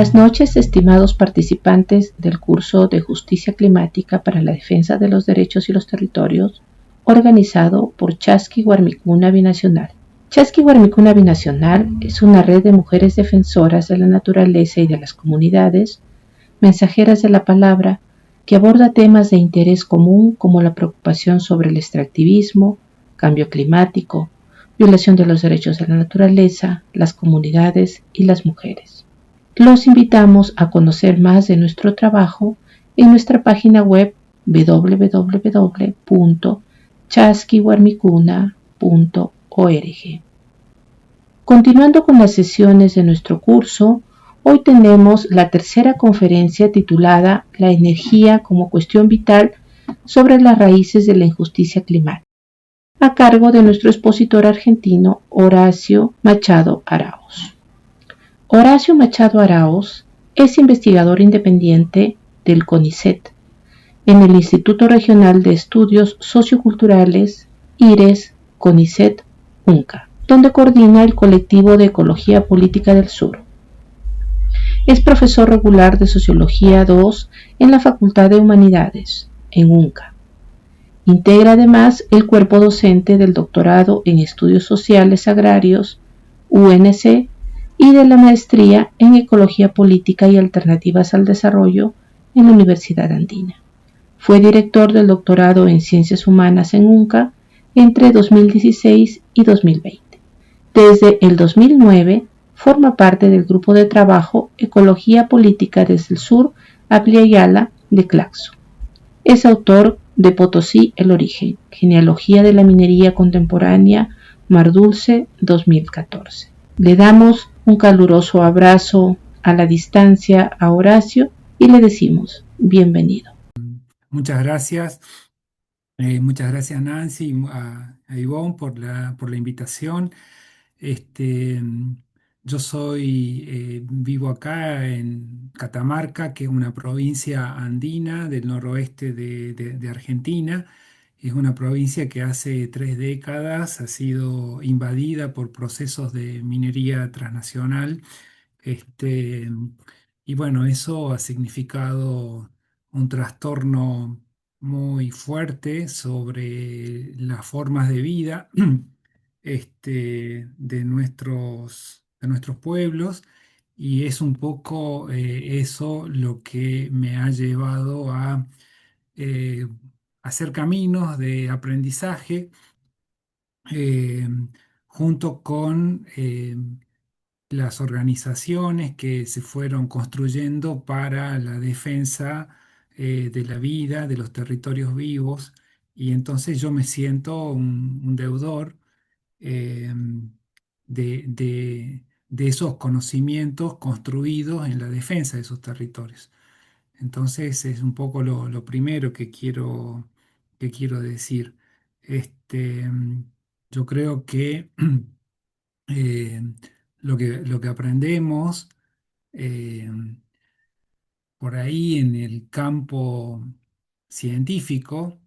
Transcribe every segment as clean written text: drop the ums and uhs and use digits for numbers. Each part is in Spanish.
Buenas noches, estimados participantes del curso de Justicia Climática para la Defensa de los Derechos y los Territorios, organizado por Chasqui Warmicuna Binacional. Chasqui Warmicuna Binacional es una red de mujeres defensoras de la naturaleza y de las comunidades, mensajeras de la palabra, que aborda temas de interés común como la preocupación sobre el extractivismo, cambio climático, violación de los derechos de la naturaleza, las comunidades y las mujeres. Los invitamos a conocer más de nuestro trabajo en nuestra página web www.chasquiwarmicuna.org. Continuando con las sesiones de nuestro curso, hoy tenemos la tercera conferencia titulada La energía como cuestión vital sobre las raíces de la injusticia climática, a cargo de nuestro expositor argentino Horacio Machado Arauz. Horacio Machado Arauz es investigador independiente del CONICET en el Instituto Regional de Estudios Socioculturales IRES CONICET UNCA, donde coordina el colectivo de Ecología Política del Sur. Es profesor regular de Sociología 2 en la Facultad de Humanidades, en UNCA. Integra además el cuerpo docente del doctorado en Estudios Sociales Agrarios, UNC, y de la maestría en Ecología Política y Alternativas al Desarrollo en la Universidad Andina. Fue director del doctorado en Ciencias Humanas en UNCA entre 2016 y 2020. Desde el 2009 forma parte del grupo de trabajo Ecología Política desde el Sur a Yala de Claxo. Es autor de Potosí, el origen, genealogía de la minería contemporánea, Mar Dulce, 2014. Le damos un caluroso abrazo a la distancia a Horacio y le decimos bienvenido. Muchas gracias. Muchas gracias Nancy y a Ivonne por la invitación. Este, yo vivo acá en Catamarca, que es una provincia andina del noroeste de Argentina. Es una provincia que hace 3 décadas ha sido invadida por procesos de minería transnacional. Este, y bueno, eso ha significado un trastorno muy fuerte sobre las formas de vida de nuestros pueblos, y es un poco eso lo que me ha llevado a eh, hacer caminos de aprendizaje eh, junto con las organizaciones que se fueron construyendo para la defensa de la vida, de los territorios vivos, y entonces yo me siento un deudor eh, de esos conocimientos construidos en la defensa de esos territorios. Entonces es un poco lo primero que quiero decir. Este, yo creo que eh, lo que aprendemos eh, por ahí en el campo científico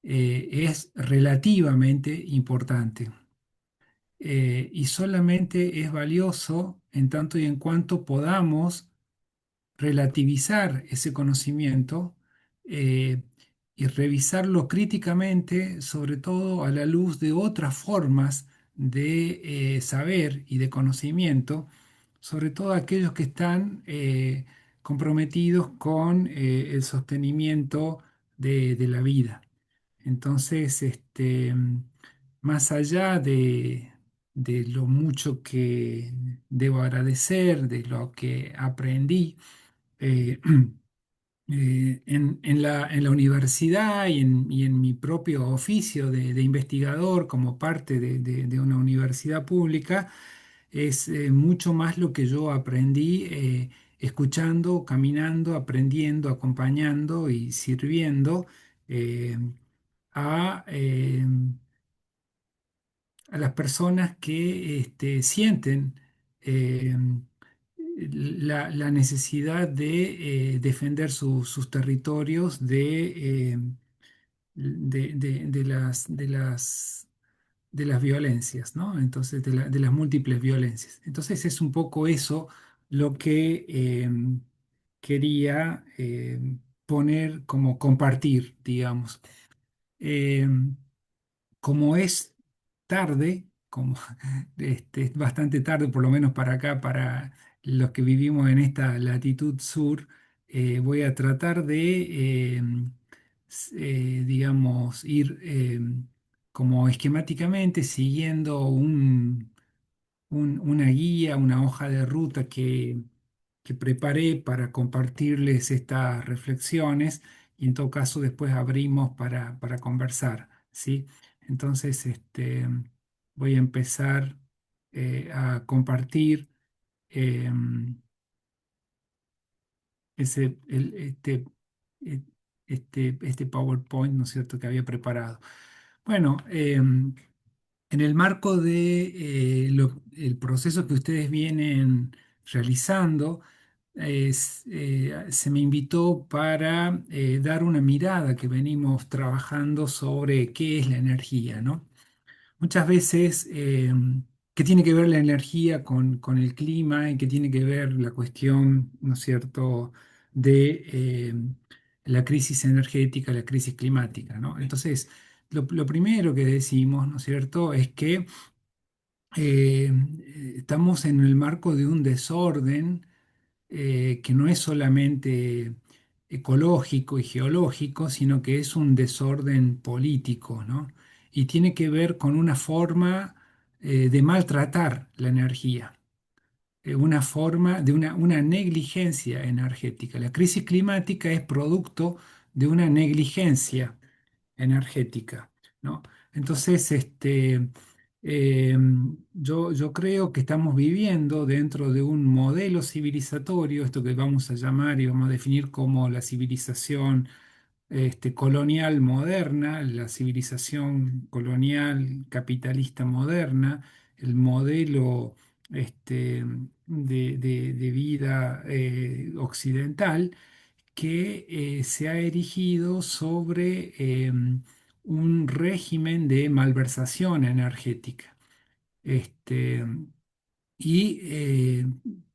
es relativamente importante, y solamente es valioso en tanto y en cuanto podamos relativizar ese conocimiento eh, y revisarlo críticamente, sobre todo a la luz de otras formas de saber y de conocimiento, sobre todo aquellos que están comprometidos con el sostenimiento de la vida. Entonces, más allá de lo mucho que debo agradecer, de lo que aprendí, eh, en la universidad y en mi propio oficio de investigador como parte de una universidad pública, es mucho más lo que yo aprendí escuchando, caminando, aprendiendo, acompañando y sirviendo eh, a, eh, a las personas que sienten eh, la necesidad de defender sus territorios de las violencias, ¿no? Entonces, de las múltiples violencias. Entonces es un poco eso lo que quería poner como compartir, digamos. Eh, Como es tarde, como es bastante tarde, por lo menos para acá, para los que vivimos en esta latitud sur, voy a tratar de, digamos, ir como esquemáticamente siguiendo una guía, una hoja de ruta que preparé para compartirles estas reflexiones y en todo caso después abrimos para conversar, ¿sí? Entonces, voy a empezar a compartir eh, ese, eh, este PowerPoint, ¿no es cierto?, que había preparado. Bueno, en el marco de el proceso que ustedes vienen realizando, se me invitó para dar una mirada que venimos trabajando sobre qué es la energía, ¿no? Muchas veces, ¿qué tiene que ver la energía con el clima y qué tiene que ver la cuestión, ¿no es cierto?, de la crisis energética, la crisis climática, ¿no? Entonces, lo primero que decimos, ¿no es cierto?, es que eh, estamos en el marco de un desorden que no es solamente ecológico y geológico, sino que es un desorden político, ¿no? Y tiene que ver con una forma de maltratar la energía, una forma de una negligencia energética. La crisis climática es producto de una negligencia energética, ¿no? Entonces, eh, yo creo que estamos viviendo dentro de un modelo civilizatorio, esto que vamos a llamar y vamos a definir como la civilización colonial moderna, la civilización colonial capitalista moderna, el modelo de vida occidental que se ha erigido sobre un régimen de malversación energética. Este, y,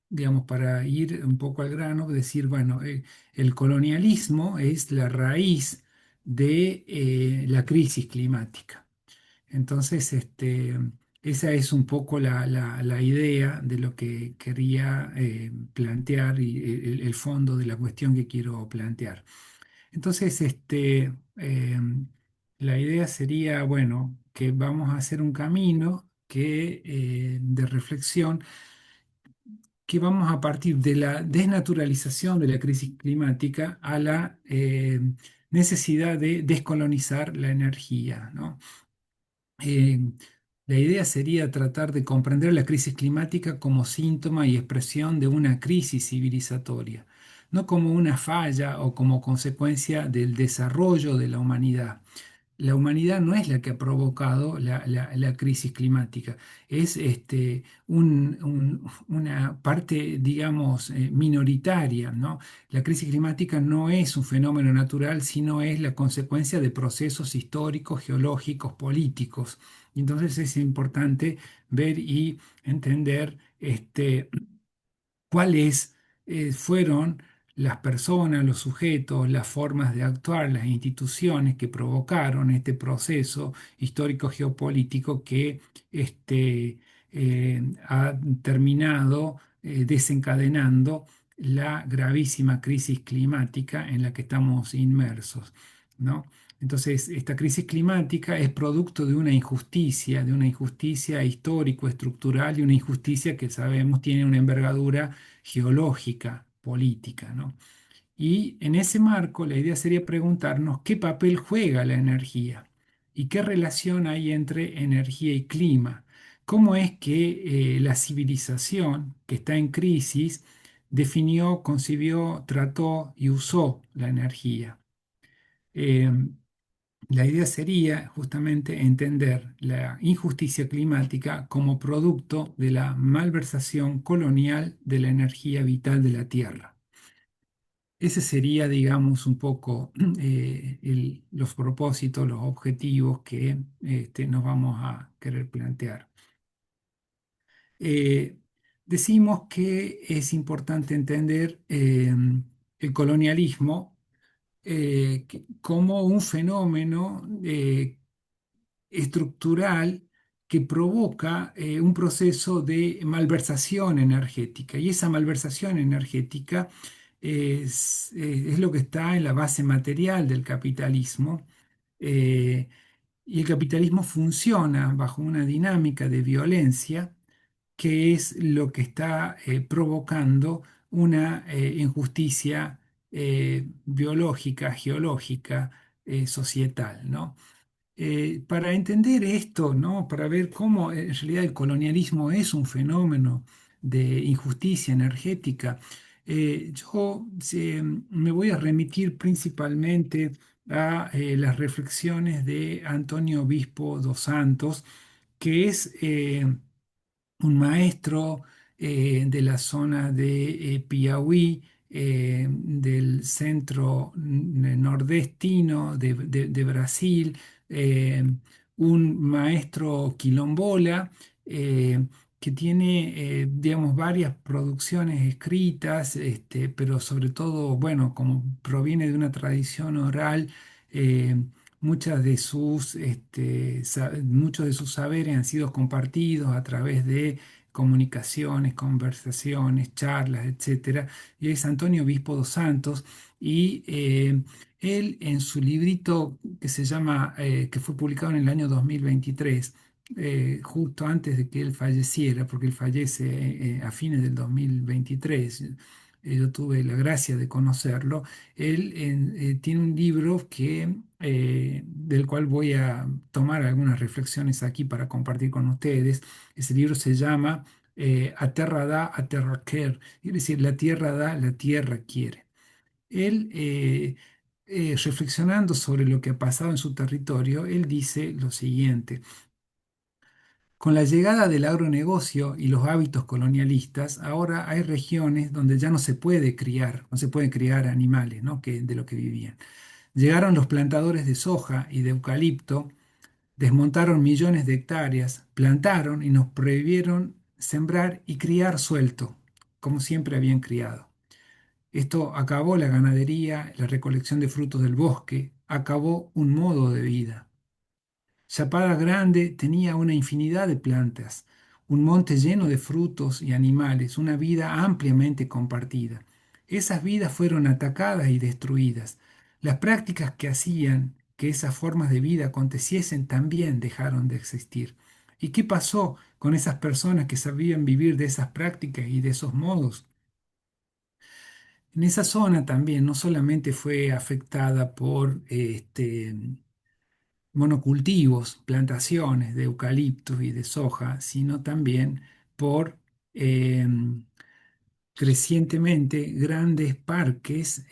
digamos, para ir un poco al grano, decir, bueno, el colonialismo es la raíz de la crisis climática. Entonces, esa es un poco la idea de lo que quería plantear y el fondo de la cuestión que quiero plantear. Entonces, la idea sería, bueno, que vamos a hacer un camino de reflexión que vamos a partir de la desnaturalización de la crisis climática a la necesidad de descolonizar la energía, ¿no? Eh, la idea sería tratar de comprender la crisis climática como síntoma y expresión de una crisis civilizatoria, no como una falla o como consecuencia del desarrollo de la humanidad. La humanidad no es la que ha provocado la crisis climática, es una parte, digamos, minoritaria, ¿no? La crisis climática no es un fenómeno natural, sino es la consecuencia de procesos históricos, geológicos, políticos. Entonces es importante ver y entender cuáles fueron las personas, los sujetos, las formas de actuar, las instituciones que provocaron este proceso histórico geopolítico que ha terminado desencadenando la gravísima crisis climática en la que estamos inmersos, ¿no? Entonces, esta crisis climática es producto de una injusticia histórico-estructural y una injusticia que sabemos tiene una envergadura geológica, política, ¿no? Y en ese marco, la idea sería preguntarnos qué papel juega la energía y qué relación hay entre energía y clima. ¿Cómo es que la civilización que está en crisis definió, concibió, trató y usó la energía? Eh, la idea sería justamente entender la injusticia climática como producto de la malversación colonial de la energía vital de la Tierra. Ese sería, digamos, un poco los propósitos, los objetivos que nos vamos a querer plantear. Eh, decimos que es importante entender el colonialismo como un fenómeno estructural que provoca un proceso de malversación energética. Y esa malversación energética es lo que está en la base material del capitalismo. eh, y el capitalismo funciona bajo una dinámica de violencia que es lo que está provocando una injusticia biológica, geológica, societal, ¿no? Para entender esto, ¿no? Para ver cómo en realidad el colonialismo es un fenómeno de injusticia energética, me voy a remitir principalmente a las reflexiones de Antonio Obispo dos Santos, que es un maestro de la zona de Piauí, del centro nordestino de Brasil, eh, un maestro quilombola que tiene, digamos, varias producciones escritas, pero sobre todo, bueno, como proviene de una tradición oral, eh, muchos de sus saberes han sido compartidos a través de comunicaciones, conversaciones, charlas, etcétera. Y es Antonio Obispo dos Santos. Y él en su librito que se llama, que fue publicado en el año 2023, justo antes de que él falleciera, porque él fallece a fines del 2023, yo tuve la gracia de conocerlo. Él tiene un libro del cual voy a tomar algunas reflexiones aquí para compartir con ustedes. Ese libro se llama A Terra dá, a Terra quer, es decir, la tierra da, la tierra quiere. Él, reflexionando sobre lo que ha pasado en su territorio, él dice lo siguiente. Con la llegada del agronegocio y los hábitos colonialistas, ahora hay regiones donde ya no se puede criar, no se pueden criar animales, ¿no? De lo que vivían. Llegaron los plantadores de soja y de eucalipto, desmontaron millones de hectáreas, plantaron y nos prohibieron sembrar y criar suelto, como siempre habían criado. Esto acabó la ganadería, la recolección de frutos del bosque, acabó un modo de vida. Chapada Grande tenía una infinidad de plantas, un monte lleno de frutos y animales, una vida ampliamente compartida. Esas vidas fueron atacadas y destruidas. Las prácticas que hacían que esas formas de vida aconteciesen también dejaron de existir. ¿Y qué pasó con esas personas que sabían vivir de esas prácticas y de esos modos? En esa zona también no solamente fue afectada por monocultivos, plantaciones de eucaliptos y de soja, sino también por eh, crecientemente grandes parques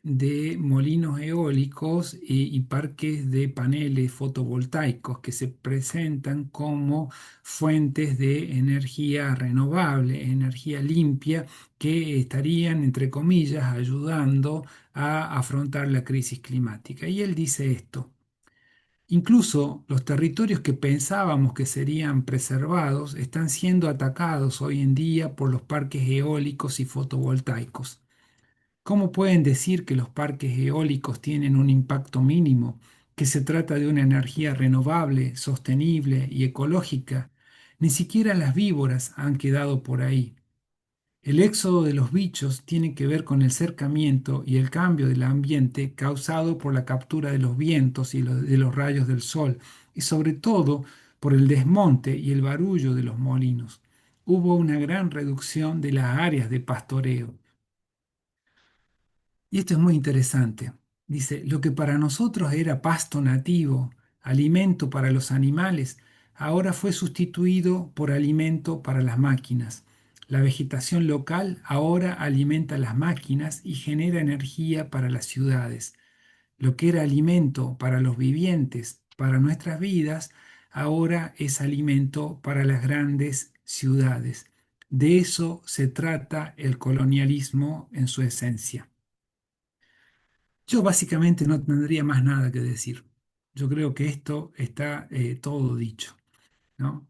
de molinos eólicos y parques de paneles fotovoltaicos que se presentan como fuentes de energía renovable, energía limpia, que estarían, entre comillas, ayudando a afrontar la crisis climática. Y él dice esto. Incluso los territorios que pensábamos que serían preservados están siendo atacados hoy en día por los parques eólicos y fotovoltaicos. ¿Cómo pueden decir que los parques eólicos tienen un impacto mínimo, que se trata de una energía renovable, sostenible y ecológica? Ni siquiera las víboras han quedado por ahí. El éxodo de los bichos tiene que ver con el cercamiento y el cambio del ambiente causado por la captura de los vientos y de los rayos del sol, y sobre todo por el desmonte y el barullo de los molinos. Hubo una gran reducción de las áreas de pastoreo. Y esto es muy interesante. Dice, lo que para nosotros era pasto nativo, alimento para los animales, ahora fue sustituido por alimento para las máquinas. La vegetación local ahora alimenta las máquinas y genera energía para las ciudades. Lo que era alimento para los vivientes, para nuestras vidas, ahora es alimento para las grandes ciudades. De eso se trata el colonialismo en su esencia. Yo básicamente no tendría más nada que decir. Yo creo que esto está todo dicho, ¿no?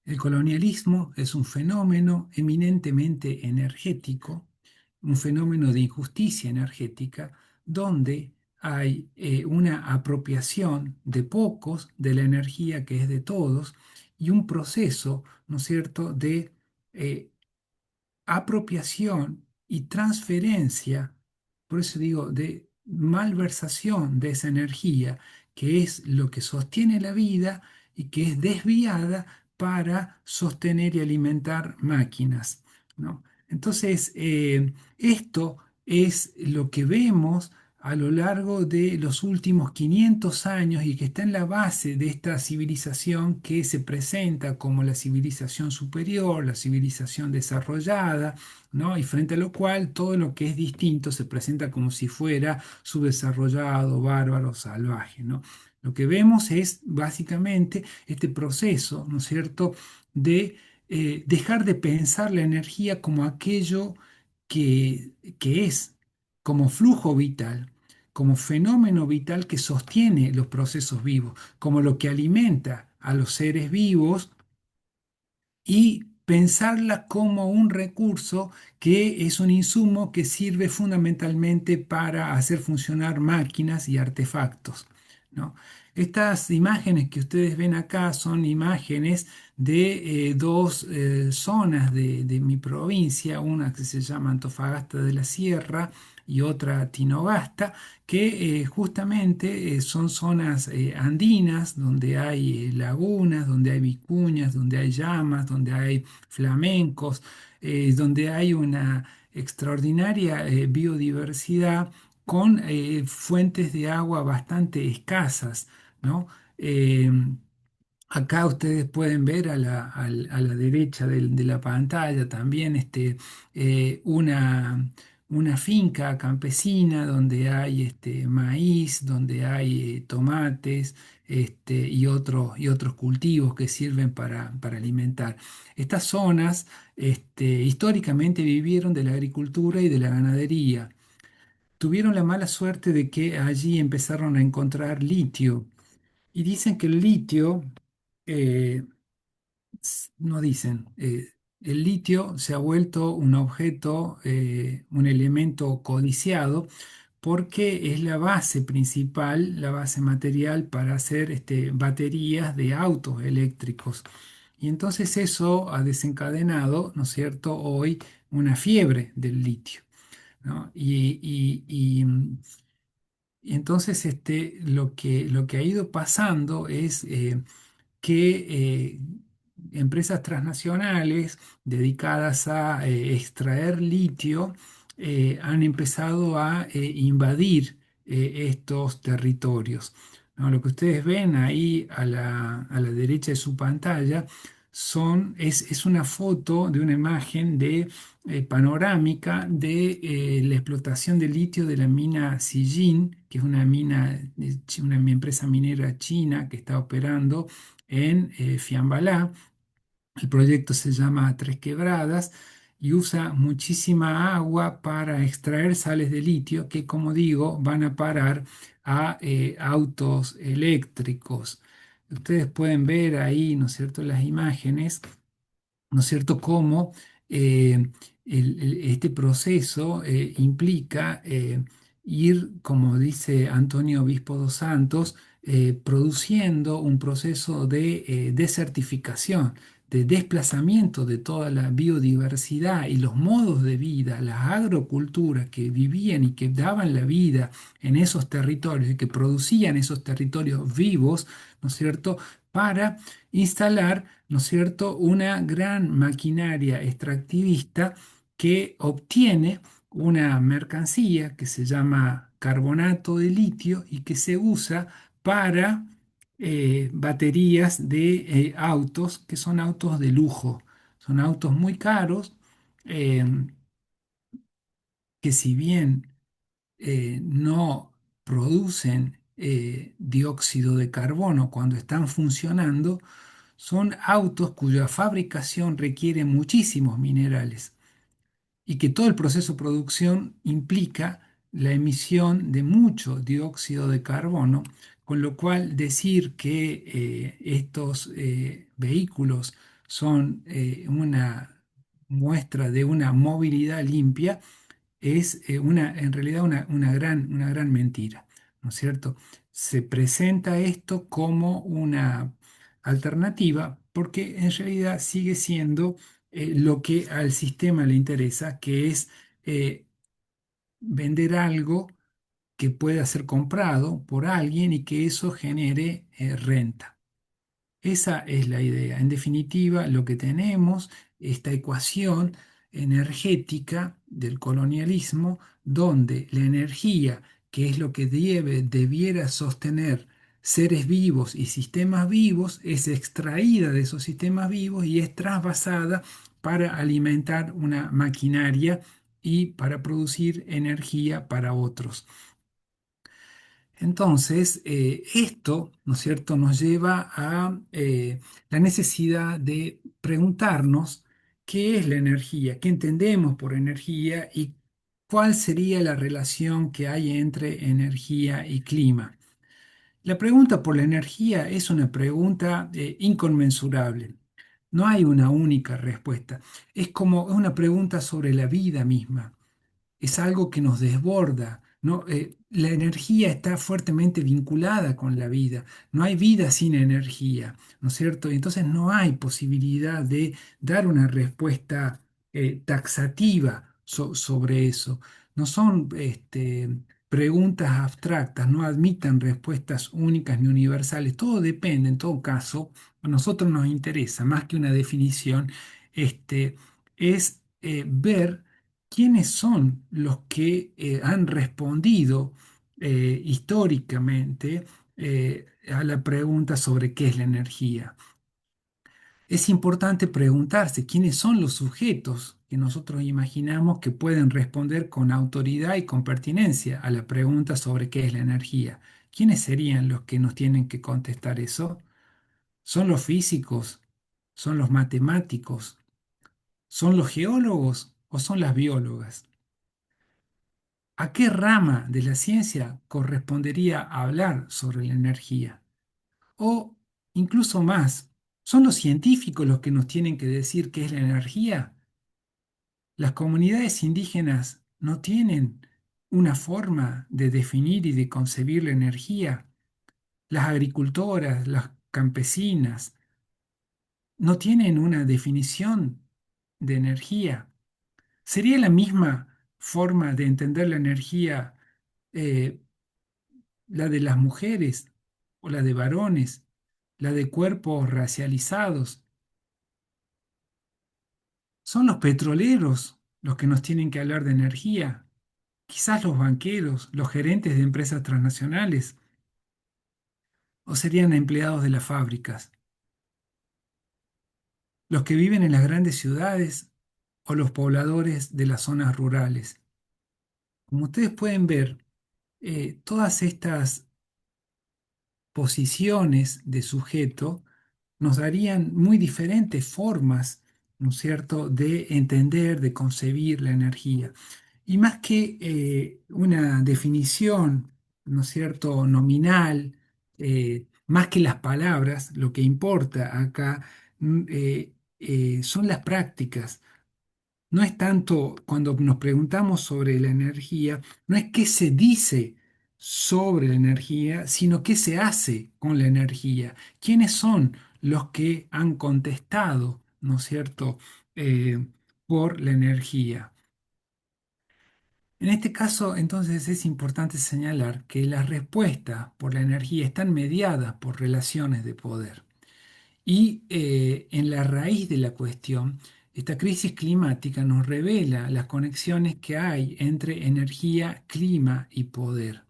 El colonialismo es un fenómeno eminentemente energético, un fenómeno de injusticia energética, donde hay una apropiación de pocos de la energía que es de todos y un proceso, ¿no es cierto?, de eh, apropiación y transferencia, por eso digo, de malversación de esa energía, que es lo que sostiene la vida y que es desviada para sostener y alimentar máquinas, ¿no? Entonces, esto es lo que vemos a lo largo de los últimos 500 años y que está en la base de esta civilización que se presenta como la civilización superior, la civilización desarrollada, ¿no? Y frente a lo cual todo lo que es distinto se presenta como si fuera subdesarrollado, bárbaro, salvaje, ¿no? Lo que vemos es básicamente este proceso, ¿no es cierto?, de dejar de pensar la energía como aquello que es, como flujo vital, como fenómeno vital que sostiene los procesos vivos, como lo que alimenta a los seres vivos y pensarla como un recurso que es un insumo que sirve fundamentalmente para hacer funcionar máquinas y artefactos, ¿no? Estas imágenes que ustedes ven acá son imágenes de dos zonas de mi provincia, una que se llama Antofagasta de la Sierra y otra Tinogasta, que justamente son zonas andinas donde hay lagunas, donde hay vicuñas, donde hay llamas, donde hay flamencos, donde hay una extraordinaria biodiversidad con fuentes de agua bastante escasas, ¿no? Eh, Acá ustedes pueden ver a la derecha de la pantalla también una finca campesina donde hay maíz, donde hay tomates y otros cultivos que sirven para alimentar. Estas zonas históricamente vivieron de la agricultura y de la ganadería. Tuvieron la mala suerte de que allí empezaron a encontrar litio y dicen que el litio eh, no dicen, el litio se ha vuelto un objeto, un elemento codiciado, porque es la base principal, la base material para hacer baterías de autos eléctricos. Y entonces eso ha desencadenado, ¿no es cierto?, hoy una fiebre del litio, ¿no? Y entonces lo que ha ido pasando es que empresas transnacionales dedicadas a extraer litio han empezado a invadir estos territorios, ¿no? Lo que ustedes ven ahí a la derecha de su pantalla es una foto de una imagen de panorámica de la explotación de litio de la mina Zijin, que es una mina, una empresa minera china que está operando en Fiambalá. El proyecto se llama Tres Quebradas y usa muchísima agua para extraer sales de litio que, como digo, van a parar a autos eléctricos. Ustedes pueden ver ahí, ¿no es cierto?, las imágenes, ¿no es cierto?, cómo eh, este proceso implica ir, como dice Antonio Obispo dos Santos, produciendo un proceso de desertificación, de desplazamiento de toda la biodiversidad y los modos de vida, las agroculturas que vivían y que daban la vida en esos territorios y que producían esos territorios vivos, ¿no es cierto?, para instalar, ¿no es cierto?, una gran maquinaria extractivista que obtiene una mercancía que se llama carbonato de litio y que se usa para baterías de autos, que son autos de lujo. Son autos muy caros, eh, que si bien no producen dióxido de carbono cuando están funcionando, son autos cuya fabricación requiere muchísimos minerales y que todo el proceso de producción implica la emisión de mucho dióxido de carbono, con lo cual decir que estos vehículos son una muestra de una movilidad limpia, es en realidad una gran mentira, ¿no es cierto? Se presenta esto como una alternativa porque en realidad sigue siendo lo que al sistema le interesa, que es eh, vender algo que pueda ser comprado por alguien y que eso genere renta. Esa es la idea. En definitiva, lo que tenemos, esta ecuación energética del colonialismo, donde la energía, que es lo que debiera sostener seres vivos y sistemas vivos, es extraída de esos sistemas vivos y es trasvasada para alimentar una maquinaria y para producir energía para otros. Entonces, esto, ¿no es cierto?, nos lleva a la necesidad de preguntarnos qué es la energía, qué entendemos por energía y cuál sería la relación que hay entre energía y clima. La pregunta por la energía es una pregunta inconmensurable. No hay una única respuesta. Es una pregunta sobre la vida misma, es algo que nos desborda, ¿no? La energía está fuertemente vinculada con la vida. No hay vida sin energía, ¿no es cierto? Y entonces no hay posibilidad de dar una respuesta taxativa sobre eso. No son preguntas abstractas, no admiten respuestas únicas ni universales. Todo depende, en todo caso, a nosotros nos interesa más que una definición, es ver quiénes son los que han respondido históricamente a la pregunta sobre qué es la energía. Es importante preguntarse quiénes son los sujetos que nosotros imaginamos que pueden responder con autoridad y con pertinencia a la pregunta sobre qué es la energía. ¿Quiénes serían los que nos tienen que contestar eso? ¿Son los físicos? ¿Son los matemáticos? ¿Son los geólogos o son las biólogas? ¿A qué rama de la ciencia correspondería hablar sobre la energía? O incluso más, ¿son los científicos los que nos tienen que decir qué es la energía? ¿Las comunidades indígenas no tienen una forma de definir y de concebir la energía? ¿Las agricultoras, las campesinas, no tienen una definición de energía? ¿Sería la misma forma de entender la energía eh, la de las mujeres o la de varones, la de cuerpos racializados? Son los petroleros los que nos tienen que hablar de energía, quizás los banqueros, los gerentes de empresas transnacionales, o serían empleados de las fábricas, los que viven en las grandes ciudades o los pobladores de las zonas rurales. Como ustedes pueden ver, todas estas posiciones de sujeto nos darían muy diferentes formas, ¿no es cierto?, de entender, de concebir la energía. Y más que una definición, ¿no es cierto?, nominal, más que las palabras, lo que importa acá son las prácticas. No es tanto cuando nos preguntamos sobre la energía, no es qué se dice sobre la energía, sino qué se hace con la energía. ¿Quiénes son los que han contestado, ¿no es cierto?, eh, por la energía? En este caso, entonces, es importante señalar que las respuestas por la energía están mediadas por relaciones de poder. Y en la raíz de la cuestión, esta crisis climática nos revela las conexiones que hay entre energía, clima y poder.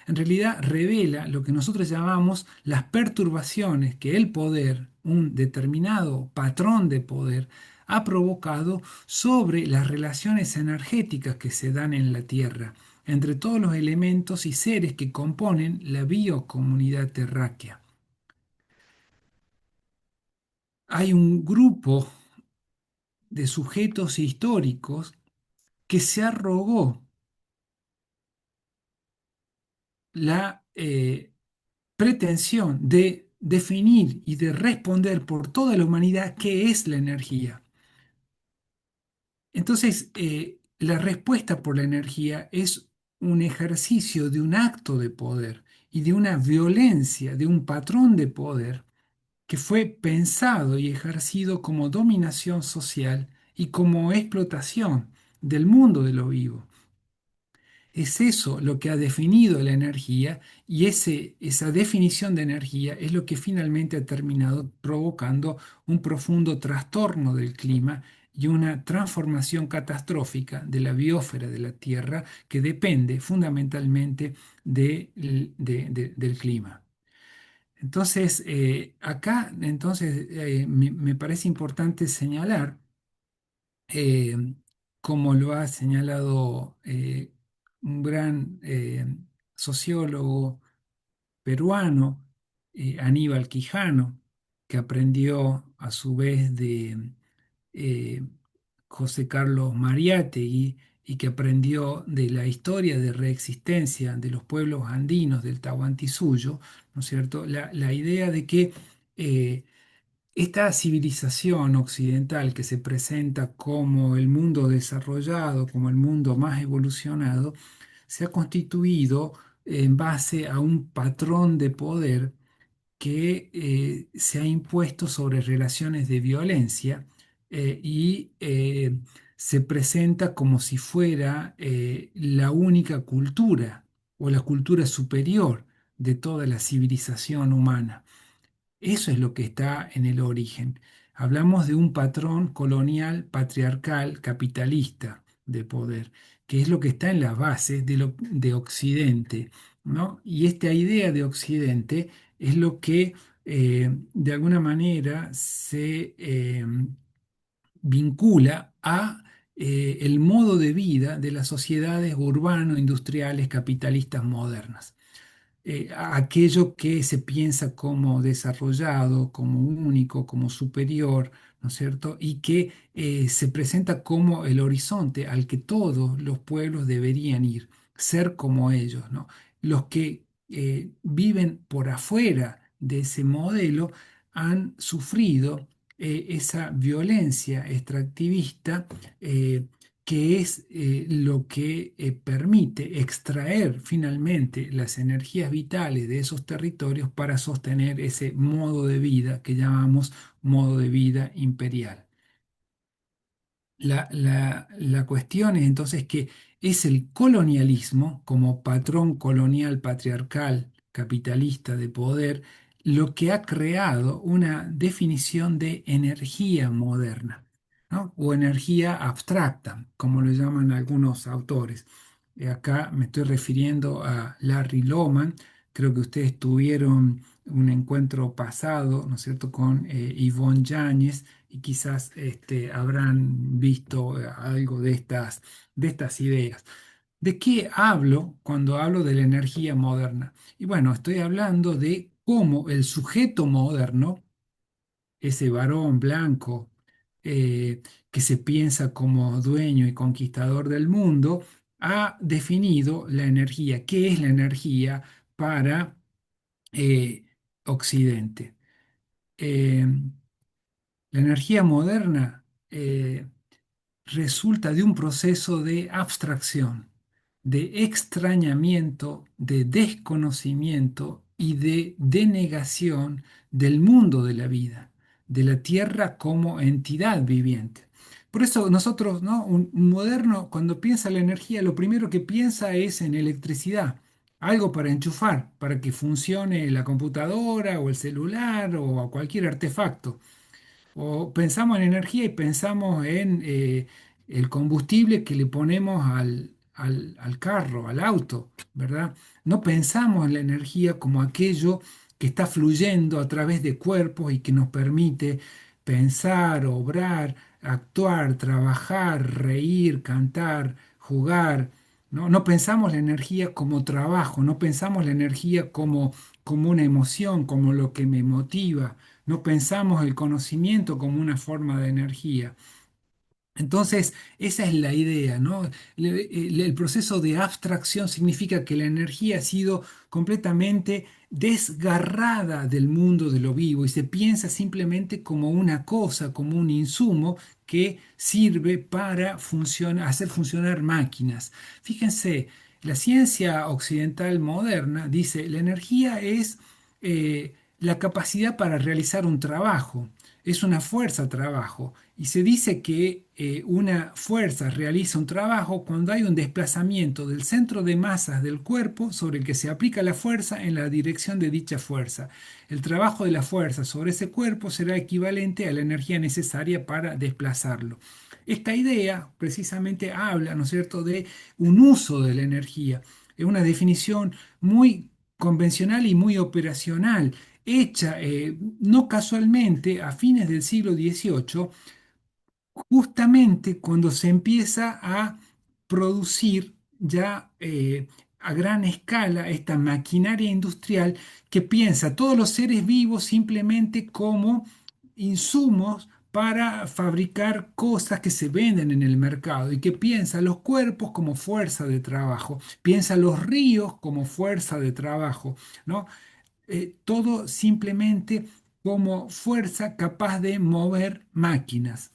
En realidad revela lo que nosotros llamamos las perturbaciones que el poder, un determinado patrón de poder, ha provocado sobre las relaciones energéticas que se dan en la Tierra, entre todos los elementos y seres que componen la biocomunidad terráquea. Hay un grupo de sujetos históricos que se arrogó la pretensión de definir y de responder por toda la humanidad qué es la energía. Entonces, la respuesta por la energía es un ejercicio de un acto de poder y de una violencia, de un patrón de poder que fue pensado y ejercido como dominación social y como explotación del mundo de lo vivo. Es eso lo que ha definido la energía y esa definición de energía es lo que finalmente ha terminado provocando un profundo trastorno del clima y una transformación catastrófica de la biosfera de la Tierra que depende fundamentalmente del clima. Entonces, acá me parece importante señalar, eh, como lo ha señalado un gran sociólogo peruano, Aníbal Quijano, que aprendió a su vez de eh, José Carlos Mariátegui y que aprendió de la historia de reexistencia de los pueblos andinos del Tahuantinsuyo, ¿no es cierto? La idea de que esta civilización occidental que se presenta como el mundo desarrollado, como el mundo más evolucionado, se ha constituido en base a un patrón de poder que se ha impuesto sobre relaciones de violencia y se presenta como si fuera la única cultura o la cultura superior de toda la civilización humana. Eso es lo que está en el origen. Hablamos de un patrón colonial, patriarcal, capitalista de poder, que es lo que está en las bases de Occidente, ¿no? Y esta idea de Occidente es lo que de alguna manera se vincula a el modo de vida de las sociedades urbano-industriales capitalistas modernas, aquello que se piensa como desarrollado, como único, como superior, ¿no es cierto? Y que se presenta como el horizonte al que todos los pueblos deberían ir, ser como ellos, ¿no? Los que viven por afuera de ese modelo han sufrido esa violencia extractivista que es lo que permite extraer finalmente las energías vitales de esos territorios para sostener ese modo de vida que llamamos modo de vida imperial. La cuestión es entonces que es el colonialismo como patrón colonial, patriarcal, capitalista de poder, lo que ha creado una definición de energía moderna, ¿no? O energía abstracta, como lo llaman algunos autores. Acá me estoy refiriendo a Larry Loman. Creo que ustedes tuvieron un encuentro pasado, ¿no es cierto?, con Yvonne Yáñez y quizás habrán visto algo de estas ideas. ¿De qué hablo cuando hablo de la energía moderna? Y bueno, estoy hablando de cómo el sujeto moderno, ese varón blanco eh, que se piensa como dueño y conquistador del mundo, ha definido la energía. ¿Qué es la energía para eh, Occidente? Eh, la energía moderna resulta de un proceso de abstracción, de extrañamiento, de desconocimiento y de denegación del mundo de la vida, de la tierra como entidad viviente. Por eso nosotros, ¿no? Un moderno, cuando piensa la energía, lo primero que piensa es en electricidad, algo para enchufar, para que funcione la computadora o el celular o cualquier artefacto. O pensamos en energía y pensamos en el combustible que le ponemos al carro, al auto, ¿verdad? No pensamos en la energía como aquello que está fluyendo a través de cuerpos y que nos permite pensar, obrar, actuar, trabajar, reír, cantar, jugar. ¿No? No pensamos la energía como trabajo, no pensamos la energía como una emoción, como lo que me motiva. No pensamos el conocimiento como una forma de energía. Entonces, esa es la idea, ¿no? El proceso de abstracción significa que la energía ha sido completamente desgarrada del mundo de lo vivo y se piensa simplemente como una cosa, como un insumo que sirve para hacer funcionar máquinas. Fíjense, la ciencia occidental moderna dice la energía es la capacidad para realizar un trabajo, es una fuerza trabajo. Y se dice que una fuerza realiza un trabajo cuando hay un desplazamiento del centro de masas del cuerpo sobre el que se aplica la fuerza en la dirección de dicha fuerza. El trabajo de la fuerza sobre ese cuerpo será equivalente a la energía necesaria para desplazarlo. Esta idea precisamente habla, ¿no es cierto?, de un uso de la energía. Es una definición muy convencional y muy operacional, hecha no casualmente a fines del siglo XVIII, justamente cuando se empieza a producir ya a gran escala esta maquinaria industrial que piensa a todos los seres vivos simplemente como insumos para fabricar cosas que se venden en el mercado y que piensa los cuerpos como fuerza de trabajo, piensa los ríos como fuerza de trabajo, ¿no? Todo simplemente como fuerza capaz de mover máquinas.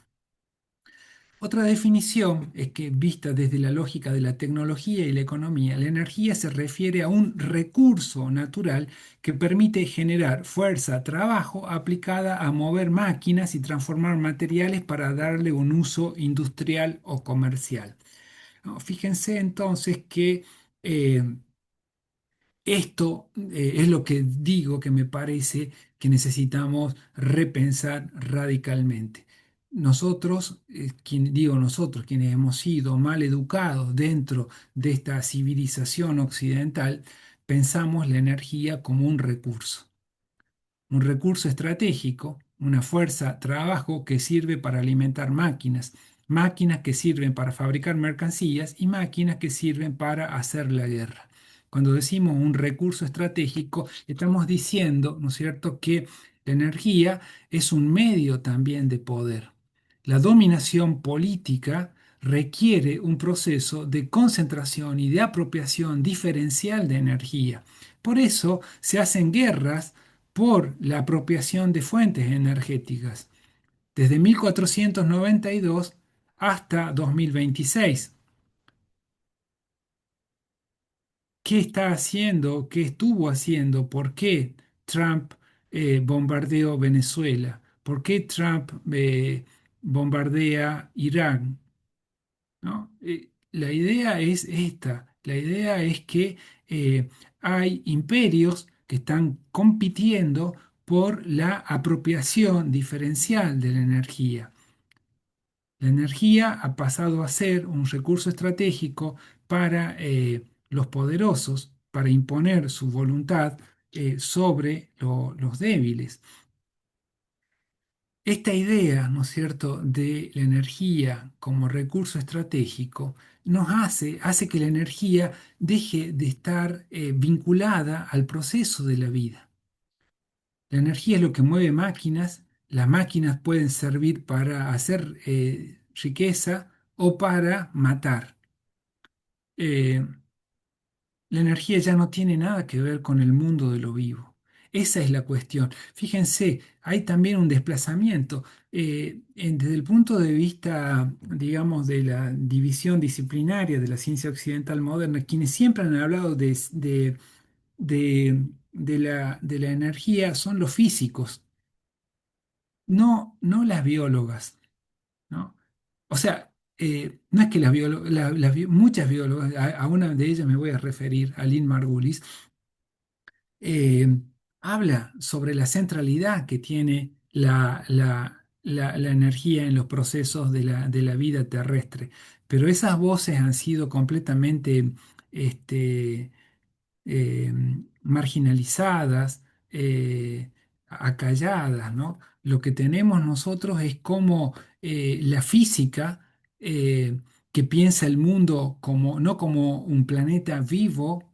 Otra definición es que, vista desde la lógica de la tecnología y la economía, la energía se refiere a un recurso natural que permite generar fuerza, trabajo aplicada a mover máquinas y transformar materiales para darle un uso industrial o comercial. ¿No? Fíjense entonces que eh, esto es lo que digo que me parece que necesitamos repensar radicalmente. Nosotros, digo nosotros, quienes hemos sido mal educados dentro de esta civilización occidental, pensamos la energía como un recurso estratégico, una fuerza trabajo que sirve para alimentar máquinas, máquinas que sirven para fabricar mercancías y máquinas que sirven para hacer la guerra. Cuando decimos un recurso estratégico, estamos diciendo, ¿no es cierto?, que la energía es un medio también de poder. La dominación política requiere un proceso de concentración y de apropiación diferencial de energía. Por eso se hacen guerras por la apropiación de fuentes energéticas, desde 1492 hasta 2026. ¿Qué está haciendo? ¿Qué estuvo haciendo? ¿Por qué Trump bombardeó Venezuela? ¿Por qué Trump bombardea Irán? ¿No? La idea es esta, la idea es que hay imperios que están compitiendo por la apropiación diferencial de la energía. La energía ha pasado a ser un recurso estratégico para los poderosos, para imponer su voluntad sobre los débiles. Esta idea, ¿no es cierto?, de la energía como recurso estratégico hace que la energía deje de estar vinculada al proceso de la vida. La energía es lo que mueve máquinas, las máquinas pueden servir para hacer riqueza o para matar. Eh, la energía ya no tiene nada que ver con el mundo de lo vivo. Esa es la cuestión. Fíjense, hay también un desplazamiento. Desde el punto de vista, digamos, de la división disciplinaria de la ciencia occidental moderna, quienes siempre han hablado de la energía son los físicos, no las biólogas, ¿no? O sea, no es que muchas biólogas, a una de ellas me voy a referir, a Lynn Margulis, eh, habla sobre la centralidad que tiene la energía en los procesos de la vida terrestre. Pero esas voces han sido completamente este, eh, marginalizadas, acalladas, ¿no? Lo que tenemos nosotros es como la física que piensa el mundo como, no como un planeta vivo,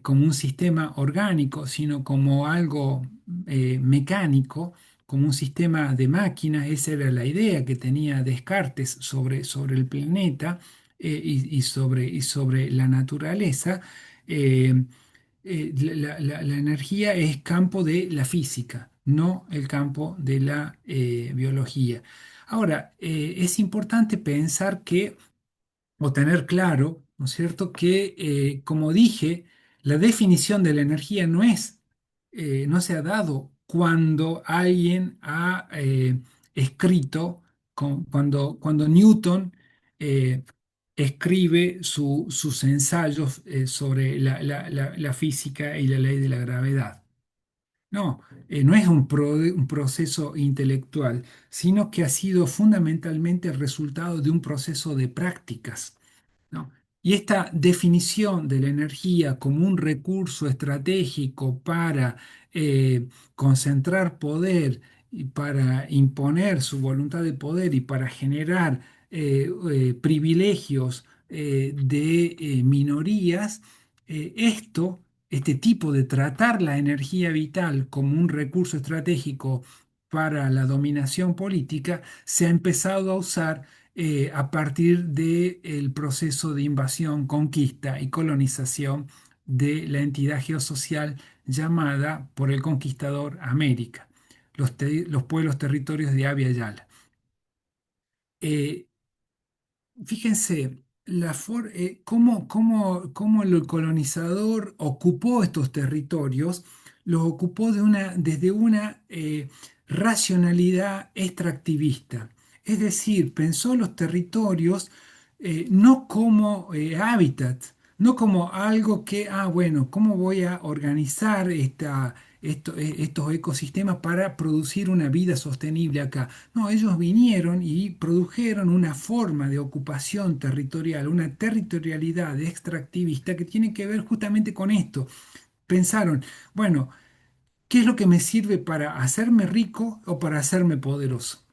como un sistema orgánico, sino como algo mecánico, como un sistema de máquinas. Esa era la idea que tenía Descartes sobre el planeta y sobre la naturaleza. la energía es campo de la física, no el campo de la biología. Ahora, es importante pensar que o tener claro, ¿no es cierto?, que, como dije, la definición de la energía no se ha dado cuando alguien ha escrito, cuando Newton eh, escribe sus ensayos sobre la física y la ley de la gravedad. No, no es un proceso intelectual, sino que ha sido fundamentalmente el resultado de un proceso de prácticas, ¿no? Y esta definición de la energía como un recurso estratégico para concentrar poder y para imponer su voluntad de poder y para generar privilegios de minorías, este tipo de tratar la energía vital como un recurso estratégico para la dominación política se ha empezado a usar a partir del proceso de invasión, conquista y colonización de la entidad geosocial llamada por el conquistador América, los pueblos territorios de Abya Yala. Eh, Fíjense cómo el colonizador ocupó estos territorios, los ocupó desde una racionalidad extractivista. Es decir, pensó los territorios no como hábitat, no como algo que, bueno, ¿cómo voy a organizar estos ecosistemas para producir una vida sostenible acá? No, ellos vinieron y produjeron una forma de ocupación territorial, una territorialidad extractivista que tiene que ver justamente con esto. Pensaron, bueno, ¿qué es lo que me sirve para hacerme rico o para hacerme poderoso?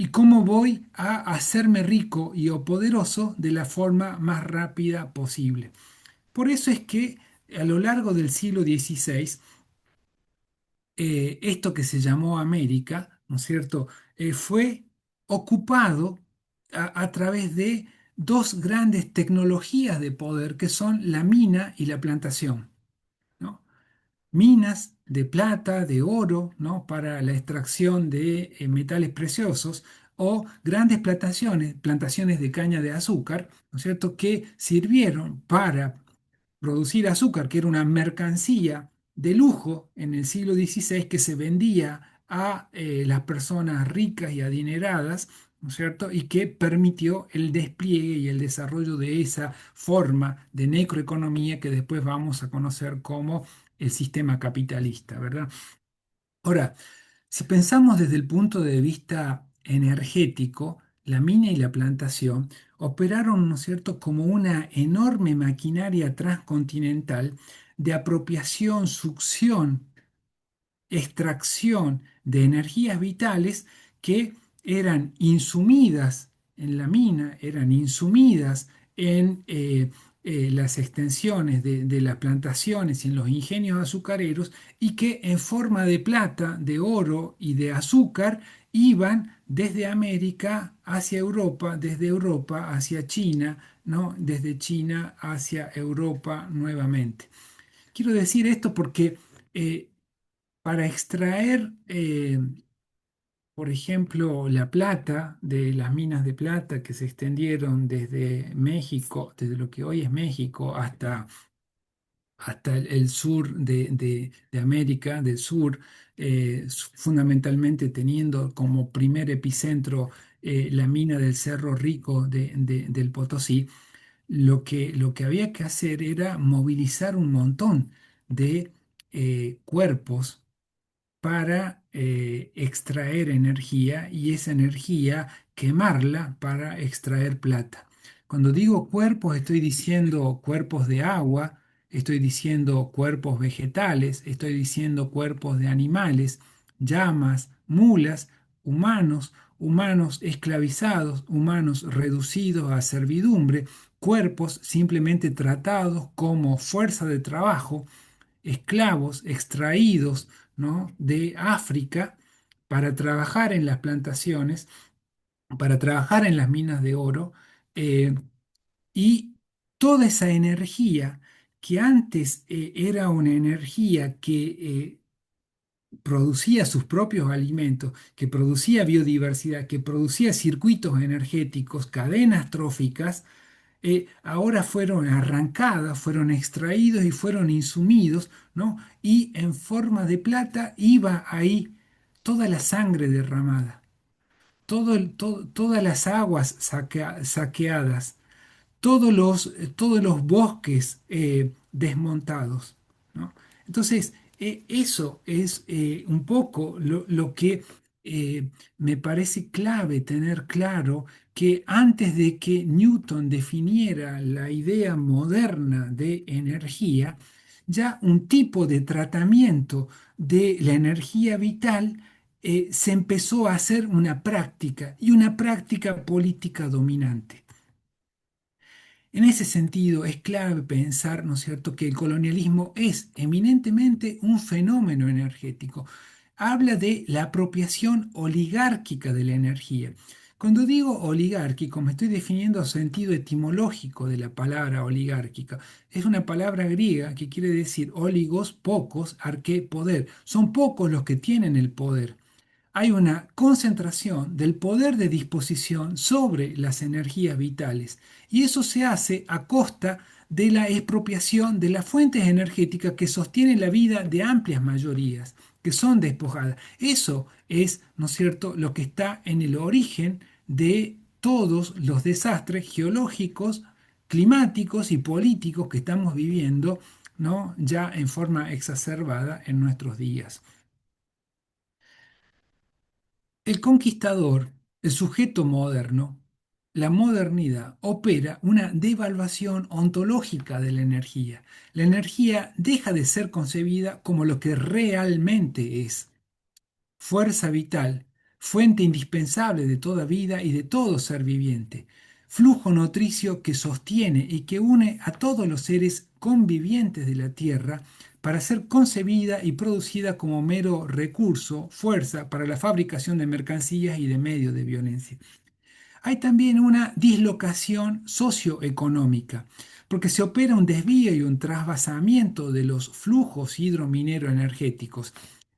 ¿Y cómo voy a hacerme rico y o poderoso de la forma más rápida posible? Por eso es que a lo largo del siglo XVI, esto que se llamó América, ¿no es cierto?, fue ocupado a través de dos grandes tecnologías de poder que son la mina y la plantación, ¿no? Minas de plata, de oro, ¿no?, para la extracción de metales preciosos, o grandes plantaciones de caña de azúcar, ¿no es cierto?, que sirvieron para producir azúcar, que era una mercancía de lujo en el siglo XVI que se vendía a las personas ricas y adineradas, ¿no es cierto? Y que permitió el despliegue y el desarrollo de esa forma de necroeconomía que después vamos a conocer como el sistema capitalista, ¿verdad? Ahora, si pensamos desde el punto de vista energético, la mina y la plantación operaron, ¿no es cierto?, como una enorme maquinaria transcontinental de apropiación, succión, extracción de energías vitales que eran insumidas en la mina, eran insumidas en las extensiones de las plantaciones y en los ingenios azucareros, y que en forma de plata, de oro y de azúcar iban desde América hacia Europa, desde Europa hacia China, ¿no?, desde China hacia Europa nuevamente. Quiero decir esto porque para extraer, por ejemplo, la plata de las minas de plata que se extendieron desde México, desde lo que hoy es México, hasta el sur de América del Sur, fundamentalmente teniendo como primer epicentro la mina del Cerro Rico del Potosí. Lo que había que hacer era movilizar un montón de cuerpos para extraer energía, y esa energía quemarla para extraer plata. Cuando digo cuerpos, estoy diciendo cuerpos de agua, estoy diciendo cuerpos vegetales, estoy diciendo cuerpos de animales, llamas, mulas, humanos, humanos esclavizados, humanos reducidos a servidumbre, cuerpos simplemente tratados como fuerza de trabajo, esclavos extraídos, ¿no?, de África para trabajar en las plantaciones, para trabajar en las minas de oro, y toda esa energía que antes era una energía que producía sus propios alimentos, que producía biodiversidad, que producía circuitos energéticos, cadenas tróficas, ahora fueron arrancadas, fueron extraídos y fueron insumidos, ¿no? Y en forma de plata iba ahí toda la sangre derramada, todas las aguas saqueadas, todos los bosques desmontados, ¿no? Entonces, eso es un poco lo que me parece clave tener claro, que antes de que Newton definiera la idea moderna de energía, ya un tipo de tratamiento de la energía vital se empezó a hacer una práctica y una práctica política dominante. En ese sentido, es clave pensar, ¿no es cierto?, que el colonialismo es eminentemente un fenómeno energético. Habla de la apropiación oligárquica de la energía. Cuando digo oligárquico, me estoy definiendo el sentido etimológico de la palabra oligárquica. Es una palabra griega que quiere decir oligos, pocos, arqué, poder. Son pocos los que tienen el poder. Hay una concentración del poder de disposición sobre las energías vitales, y eso se hace a costa de la expropiación de las fuentes energéticas que sostienen la vida de amplias mayorías, que son despojadas. Eso es, ¿no es cierto?, lo que está en el origen de todos los desastres geológicos, climáticos y políticos que estamos viviendo, ¿no?, ya en forma exacerbada en nuestros días. El conquistador, el sujeto moderno, la modernidad opera una devaluación ontológica de la energía. La energía deja de ser concebida como lo que realmente es: fuerza vital, fuente indispensable de toda vida y de todo ser viviente, flujo nutricio que sostiene y que une a todos los seres convivientes de la Tierra, para ser concebida y producida como mero recurso, fuerza para la fabricación de mercancías y de medios de violencia. Hay también una dislocación socioeconómica, porque se opera un desvío y un trasvasamiento de los flujos hidrominero-energéticos.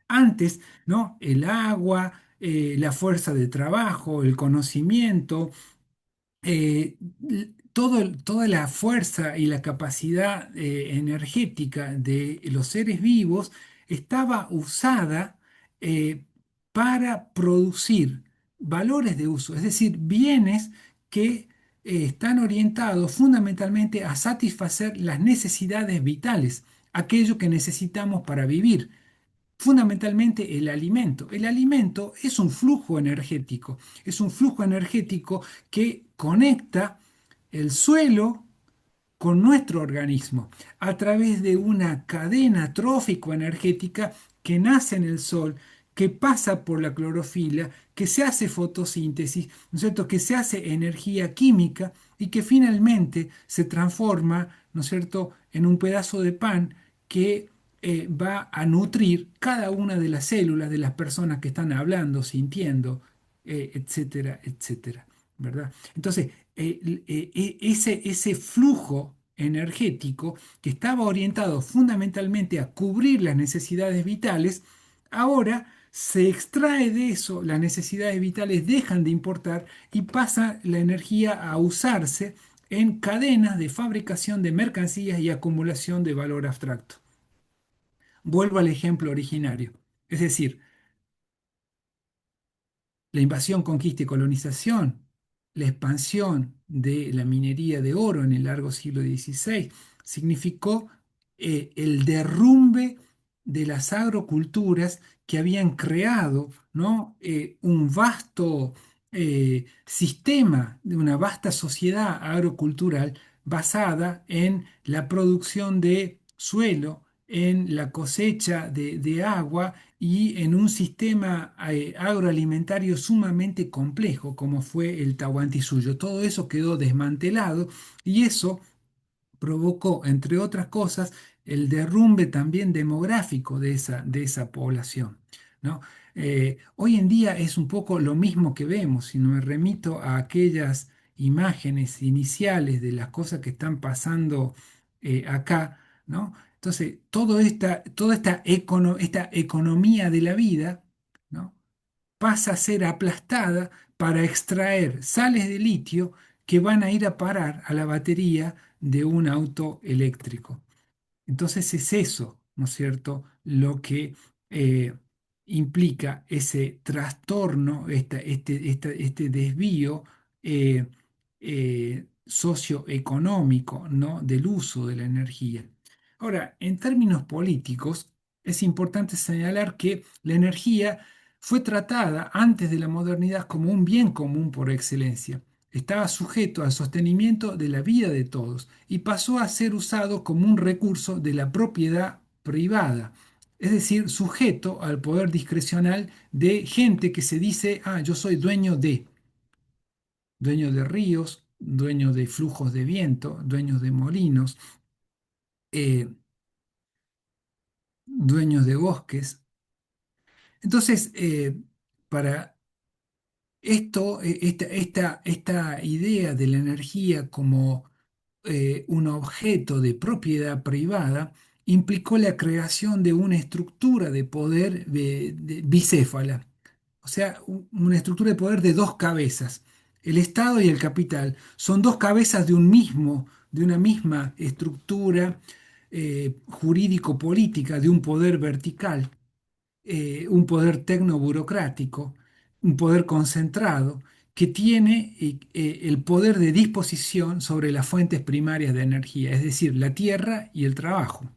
Antes, ¿no?, el agua, la fuerza de trabajo, el conocimiento, toda la fuerza y la capacidad energética de los seres vivos estaba usada eh, para producir valores de uso, es decir, bienes que están orientados fundamentalmente a satisfacer las necesidades vitales, aquello que necesitamos para vivir. Fundamentalmente el alimento. El alimento es un flujo energético que conecta el suelo con nuestro organismo a través de una cadena trófico-energética que nace en el sol, que pasa por la clorofila, que se hace fotosíntesis, ¿no es cierto?, que se hace energía química y que finalmente se transforma, ¿no es cierto?, en un pedazo de pan que va a nutrir cada una de las células de las personas que están hablando, sintiendo, etcétera, etcétera, ¿verdad? Entonces, ese flujo energético que estaba orientado fundamentalmente a cubrir las necesidades vitales, ahora se extrae de eso, las necesidades vitales dejan de importar y pasa la energía a usarse en cadenas de fabricación de mercancías y acumulación de valor abstracto. Vuelvo al ejemplo originario. Es decir, la invasión, conquista y colonización, la expansión de la minería de oro en el largo siglo XVI, significó el derrumbe de las agroculturas que habían creado, ¿no?, un vasto sistema, de una vasta sociedad agrocultural basada en la producción de suelo, en la cosecha de agua y en un sistema agroalimentario sumamente complejo como fue el Tahuantinsuyo. Todo eso quedó desmantelado y eso provocó, entre otras cosas, el derrumbe también demográfico de esa población, ¿no? Hoy en día es un poco lo mismo que vemos, si no me remito a aquellas imágenes iniciales de las cosas que están pasando acá. ¿no? Entonces, esta economía de la vida, ¿no? pasa a ser aplastada para extraer sales de litio que van a ir a parar a la batería de un auto eléctrico. Entonces es eso, ¿no es cierto?, lo que eh, implica ese trastorno, este desvío eh, socioeconómico, ¿no?, del uso de la energía. Ahora, en términos políticos, es importante señalar que la energía fue tratada antes de la modernidad como un bien común por excelencia. Estaba sujeto al sostenimiento de la vida de todos y pasó a ser usado como un recurso de la propiedad privada, es decir, sujeto al poder discrecional de gente que se dice, ah, yo soy dueño de ríos, dueño de flujos de viento, dueños de molinos, eh, dueños de bosques. Entonces, para esta idea de la energía como un objeto de propiedad privada implicó la creación de una estructura de poder bicéfala, o sea, una estructura de poder de dos cabezas. El Estado y el capital son dos cabezas de una misma estructura jurídico-política, de un poder vertical, un poder tecnoburocrático, un poder concentrado que tiene el poder de disposición sobre las fuentes primarias de energía, es decir, la tierra y el trabajo.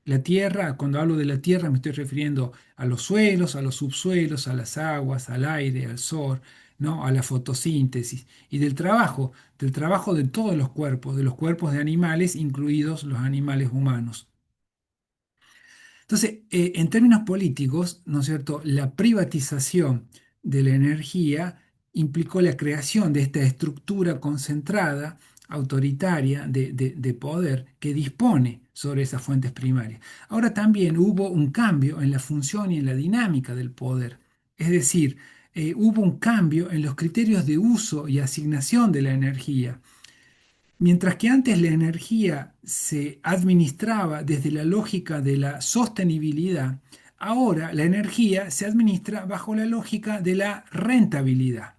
La tierra, cuando hablo de la tierra, me estoy refiriendo a los suelos, a los subsuelos, a las aguas, al aire, al sol, ¿no? A la fotosíntesis. Y del trabajo de todos los cuerpos, de los cuerpos de animales, incluidos los animales humanos. Entonces, en términos políticos, ¿no es cierto?, la privatización de la energía implicó la creación de esta estructura concentrada, autoritaria de poder que dispone sobre esas fuentes primarias. Ahora también hubo un cambio en la función y en la dinámica del poder. Es decir, hubo un cambio en los criterios de uso y asignación de la energía. Mientras que antes la energía se administraba desde la lógica de la sostenibilidad, ahora la energía se administra bajo la lógica de la rentabilidad.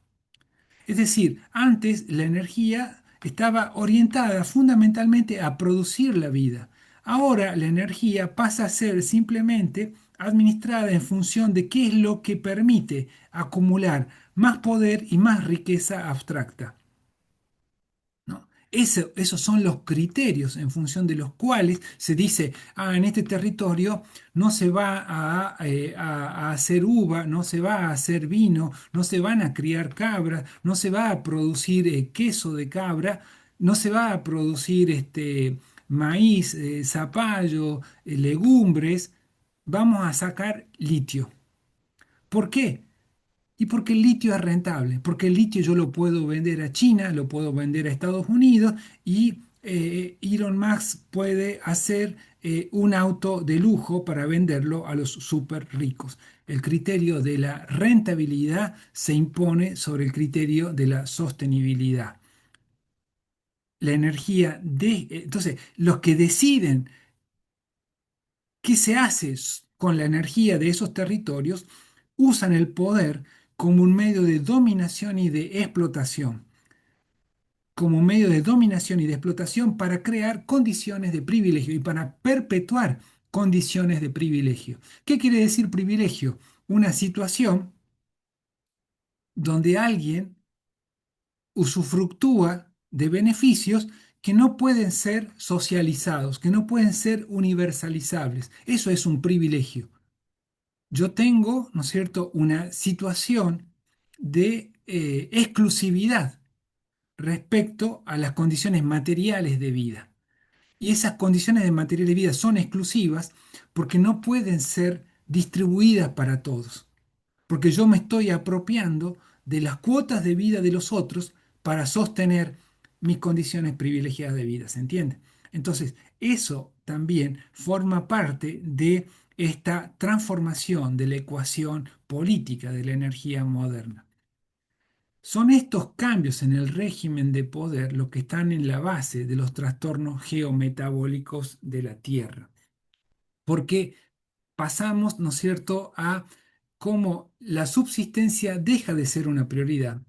Es decir, antes la energía estaba orientada fundamentalmente a producir la vida. Ahora la energía pasa a ser simplemente administrada en función de qué es lo que permite acumular más poder y más riqueza abstracta, ¿no? Esos son los criterios en función de los cuales se dice, ah, en este territorio no se va a hacer uva, no se va a hacer vino, no se van a criar cabras, no se va a producir queso de cabra, no se va a producir maíz, zapallo, legumbres, vamos a sacar litio. ¿Por qué? Y porque el litio es rentable, porque el litio yo lo puedo vender a China, lo puedo vender a Estados Unidos y Elon Musk puede hacer un auto de lujo para venderlo a los súper ricos. El criterio de la rentabilidad se impone sobre el criterio de la sostenibilidad. La energía entonces, los que deciden qué se hace con la energía de esos territorios usan el poder como un medio de dominación y de explotación, como medio de dominación y de explotación para crear condiciones de privilegio y para perpetuar condiciones de privilegio. ¿Qué quiere decir privilegio? Una situación donde alguien usufructúa de beneficios que no pueden ser socializados, que no pueden ser universalizables. Eso es un privilegio. Yo tengo, ¿no es cierto?, una situación de exclusividad respecto a las condiciones materiales de vida. Y esas condiciones de materiales de vida son exclusivas porque no pueden ser distribuidas para todos, porque yo me estoy apropiando de las cuotas de vida de los otros para sostener mis condiciones privilegiadas de vida, ¿se entiende? Entonces, eso también forma parte de esta transformación de la ecuación política de la energía moderna. Son estos cambios en el régimen de poder los que están en la base de los trastornos geometabólicos de la Tierra. Porque pasamos, ¿no es cierto?, a cómo la subsistencia deja de ser una prioridad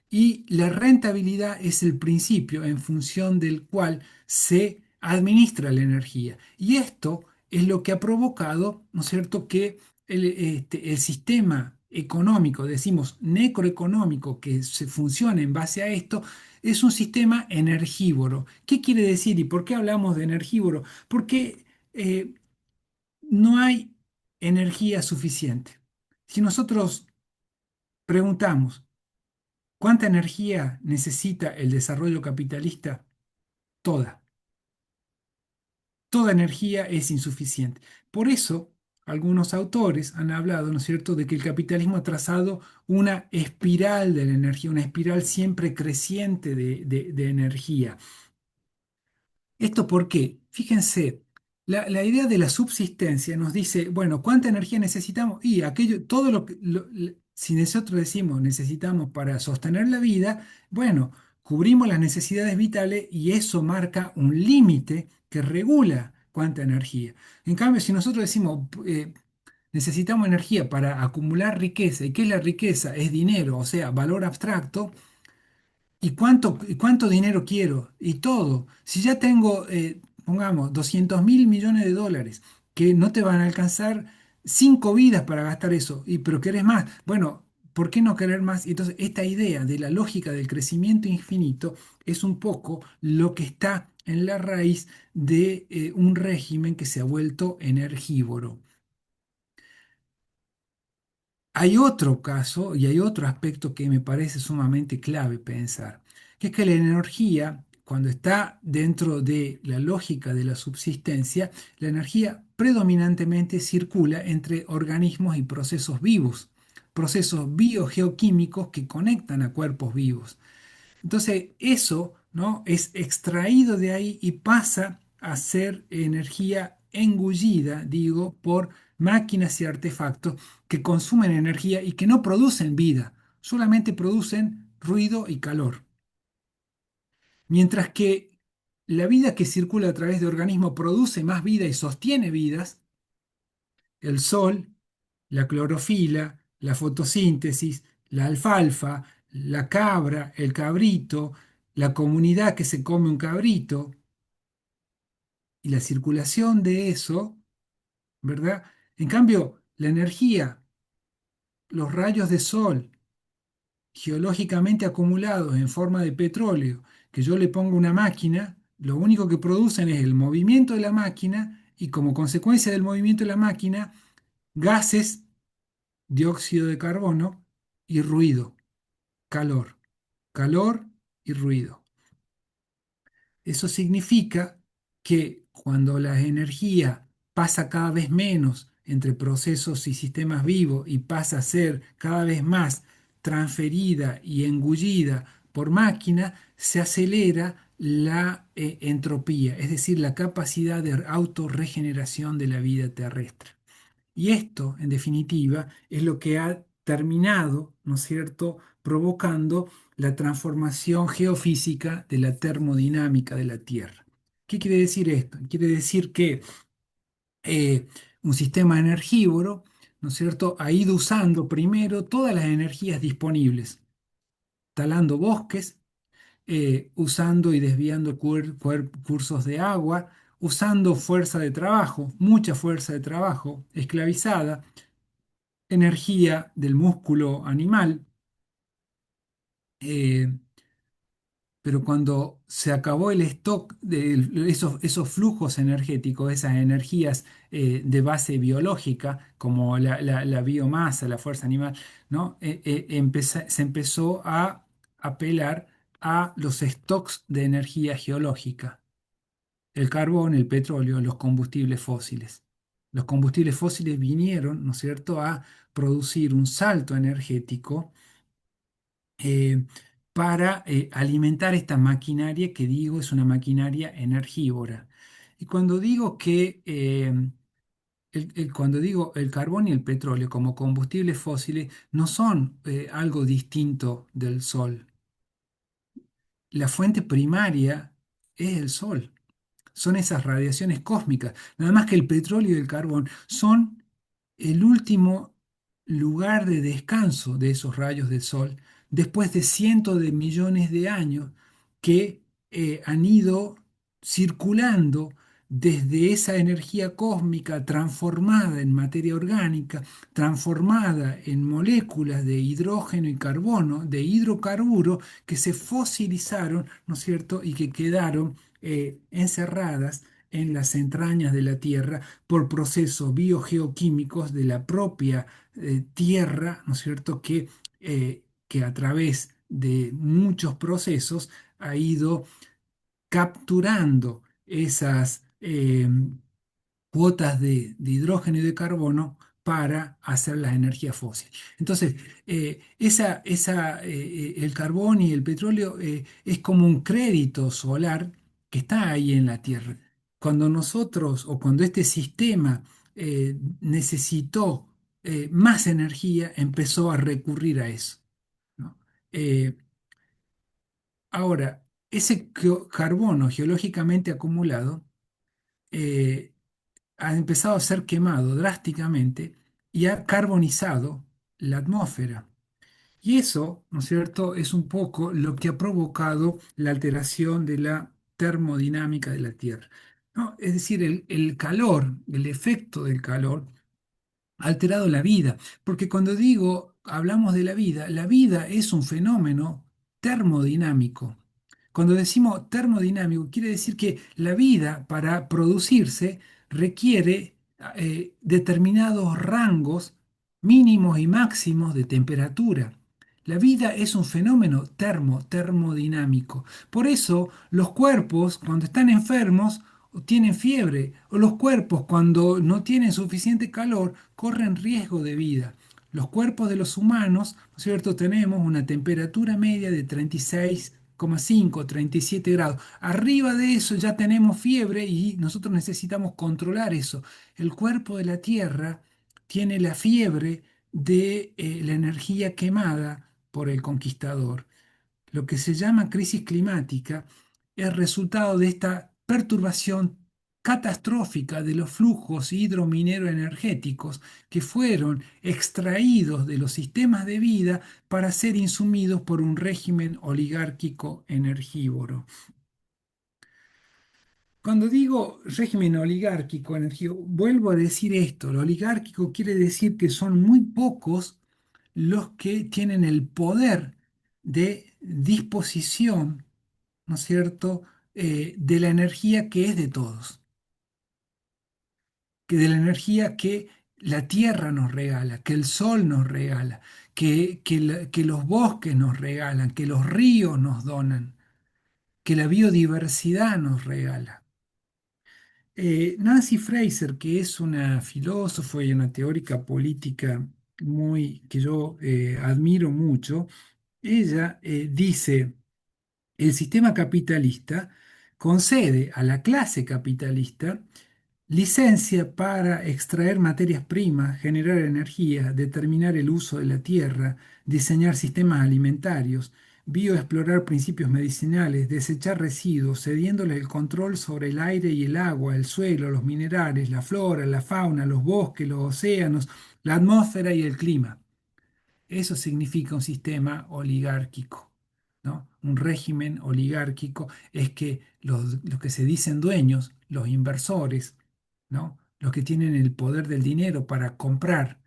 y la rentabilidad es el principio en función del cual se administra la energía. Y esto es lo que ha provocado, ¿no es cierto?, que el sistema económico, decimos necroeconómico, que se funciona en base a esto, es un sistema energívoro. ¿Qué quiere decir y por qué hablamos de energívoro? Porque no hay energía suficiente. Si nosotros preguntamos cuánta energía necesita el desarrollo capitalista, toda, toda energía es insuficiente. Por eso, algunos autores han hablado, ¿no es cierto?, de que el capitalismo ha trazado una espiral de la energía, una espiral siempre creciente de energía. ¿Esto por qué? Fíjense, la idea de la subsistencia nos dice, bueno, ¿cuánta energía necesitamos? Y aquello, todo si nosotros decimos necesitamos para sostener la vida, bueno, cubrimos las necesidades vitales y eso marca un límite que regula cuánta energía. En cambio, si nosotros decimos necesitamos energía para acumular riqueza, ¿y qué es la riqueza? Es dinero, o sea, valor abstracto. Y cuánto dinero quiero? Y todo. Si ya tengo, pongamos, 200.000 millones de dólares, que no te van a alcanzar 5 vidas para gastar eso, pero querés más. Bueno, ¿por qué no querer más? Y entonces, esta idea de la lógica del crecimiento infinito es un poco lo que está en la raíz de un régimen que se ha vuelto energívoro. Hay otro caso y hay otro aspecto que me parece sumamente clave pensar, que es que la energía, cuando está dentro de la lógica de la subsistencia, la energía predominantemente circula entre organismos y procesos biogeoquímicos que conectan a cuerpos vivos. Entonces, eso, ¿no?, es extraído de ahí y pasa a ser energía engullida, digo, por máquinas y artefactos que consumen energía y que no producen vida, solamente producen ruido y calor. Mientras que la vida que circula a través de organismos produce más vida y sostiene vidas, el sol, la clorofila, la fotosíntesis, la alfalfa, la cabra, el cabrito, la comunidad que se come un cabrito y la circulación de eso, ¿verdad? En cambio, la energía, los rayos de sol geológicamente acumulados en forma de petróleo, que yo le pongo una máquina, lo único que producen es el movimiento de la máquina y como consecuencia del movimiento de la máquina, gases, dióxido de carbono y ruido, calor, calor y ruido. Eso significa que cuando la energía pasa cada vez menos entre procesos y sistemas vivos y pasa a ser cada vez más transferida y engullida por máquina, se acelera la entropía, es decir, la capacidad de autorregeneración de la vida terrestre. Y esto, en definitiva, es lo que ha terminado, ¿no es cierto?, provocando la transformación geofísica de la termodinámica de la Tierra. ¿Qué quiere decir esto? Quiere decir que eh, un sistema energívoro, ¿no es cierto?, ha ido usando primero todas las energías disponibles, talando bosques, usando y desviando cursos de agua, usando fuerza de trabajo, mucha fuerza de trabajo esclavizada, energía del músculo animal, eh, pero cuando se acabó el stock de esos flujos energéticos, esas energías de base biológica, como la biomasa, la fuerza animal, ¿no? Se empezó a apelar a los stocks de energía geológica, el carbón, el petróleo, los combustibles fósiles. Los combustibles fósiles vinieron, ¿no es cierto?, a producir un salto energético eh, para alimentar esta maquinaria que digo es una maquinaria energívora. Y cuando digo que cuando digo el carbón y el petróleo como combustibles fósiles, no son algo distinto del sol. La fuente primaria es el sol, son esas radiaciones cósmicas. Nada más que el petróleo y el carbón son el último lugar de descanso de esos rayos del sol después de cientos de millones de años que han ido circulando desde esa energía cósmica transformada en materia orgánica, transformada en moléculas de hidrógeno y carbono, de hidrocarburos que se fosilizaron, ¿no es cierto?, y que quedaron encerradas en las entrañas de la Tierra por procesos biogeoquímicos de la propia Tierra, ¿no es cierto?, que a través de muchos procesos ha ido capturando esas cuotas de hidrógeno y de carbono para hacer las energías fósiles. Entonces, el carbón y el petróleo es como un crédito solar que está ahí en la Tierra. Cuando nosotros o cuando este sistema necesitó más energía, empezó a recurrir a eso, ¿no? Eh, Ahora, ese carbono geológicamente acumulado eh, ha empezado a ser quemado drásticamente y ha carbonizado la atmósfera. Y eso, ¿no es cierto?, es un poco lo que ha provocado la alteración de la termodinámica de la Tierra, ¿no? Es decir, el calor, el efecto del calor ha alterado la vida, porque cuando digo, hablamos de la vida es un fenómeno termodinámico. Cuando decimos termodinámico, quiere decir que la vida para producirse requiere determinados rangos mínimos y máximos de temperatura. La vida es un fenómeno termodinámico. Por eso los cuerpos, cuando están enfermos, o tienen fiebre, o los cuerpos, cuando no tienen suficiente calor, corren riesgo de vida. Los cuerpos de los humanos, ¿no es cierto?, tenemos una temperatura media de 36,5, 37 grados. Arriba de eso ya tenemos fiebre y nosotros necesitamos controlar eso. El cuerpo de la Tierra tiene la fiebre de la energía quemada por el conquistador. Lo que se llama crisis climática es resultado de esta perturbación catastrófica de los flujos hidrominero-energéticos que fueron extraídos de los sistemas de vida para ser insumidos por un régimen oligárquico energívoro. Cuando digo régimen oligárquico energívoro, vuelvo a decir esto, lo oligárquico quiere decir que son muy pocos los que tienen el poder de disposición, ¿no es cierto?, de la energía que es de todos, que de la energía que la tierra nos regala, que el sol nos regala, que los bosques nos regalan, que los ríos nos donan, que la biodiversidad nos regala. Nancy Fraser, que es una filósofa y una teórica política que yo admiro mucho, ella dice: el sistema capitalista concede a la clase capitalista licencia para extraer materias primas, generar energía, determinar el uso de la tierra, diseñar sistemas alimentarios, bioexplorar principios medicinales, desechar residuos, cediéndole el control sobre el aire y el agua, el suelo, los minerales, la flora, la fauna, los bosques, los océanos, la atmósfera y el clima. Eso significa un sistema oligárquico, ¿no? Un régimen oligárquico es que los que se dicen dueños, los inversores, ¿no?, los que tienen el poder del dinero para comprar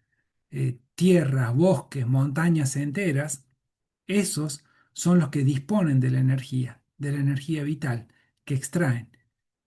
tierras, bosques, montañas enteras, esos son los que disponen de la energía vital que extraen,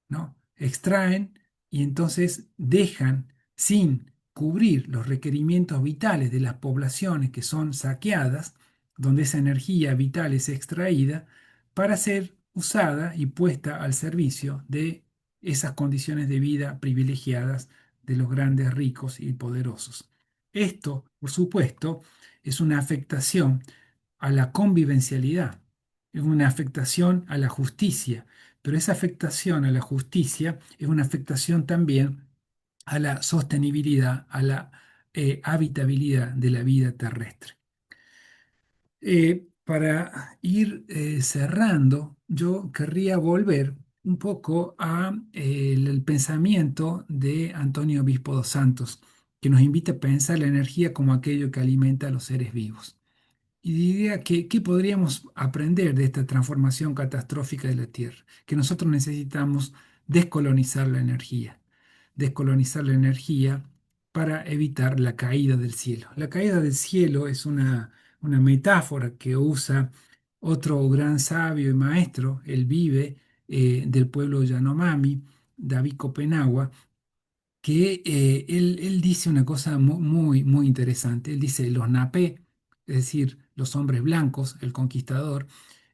¿no? Extraen y entonces dejan sin cubrir los requerimientos vitales de las poblaciones que son saqueadas, donde esa energía vital es extraída, para ser usada y puesta al servicio de esas condiciones de vida privilegiadas de los grandes ricos y poderosos. Esto, por supuesto, es una afectación a la convivencialidad, es una afectación a la justicia, pero esa afectación a la justicia es una afectación también a la sostenibilidad, a la habitabilidad de la vida terrestre. Para ir cerrando, yo querría volver un poco a el pensamiento de Antonio Obispo dos Santos, que nos invita a pensar la energía como aquello que alimenta a los seres vivos. Y diría que, ¿qué podríamos aprender de esta transformación catastrófica de la Tierra? Que nosotros necesitamos descolonizar la energía, descolonizar la energía para evitar la caída del cielo. La caída del cielo es una metáfora que usa otro gran sabio y maestro, él vive del pueblo Yanomami, David Copenagua, que él dice una cosa muy, muy interesante. Él dice, los napé, es decir, los hombres blancos, el conquistador,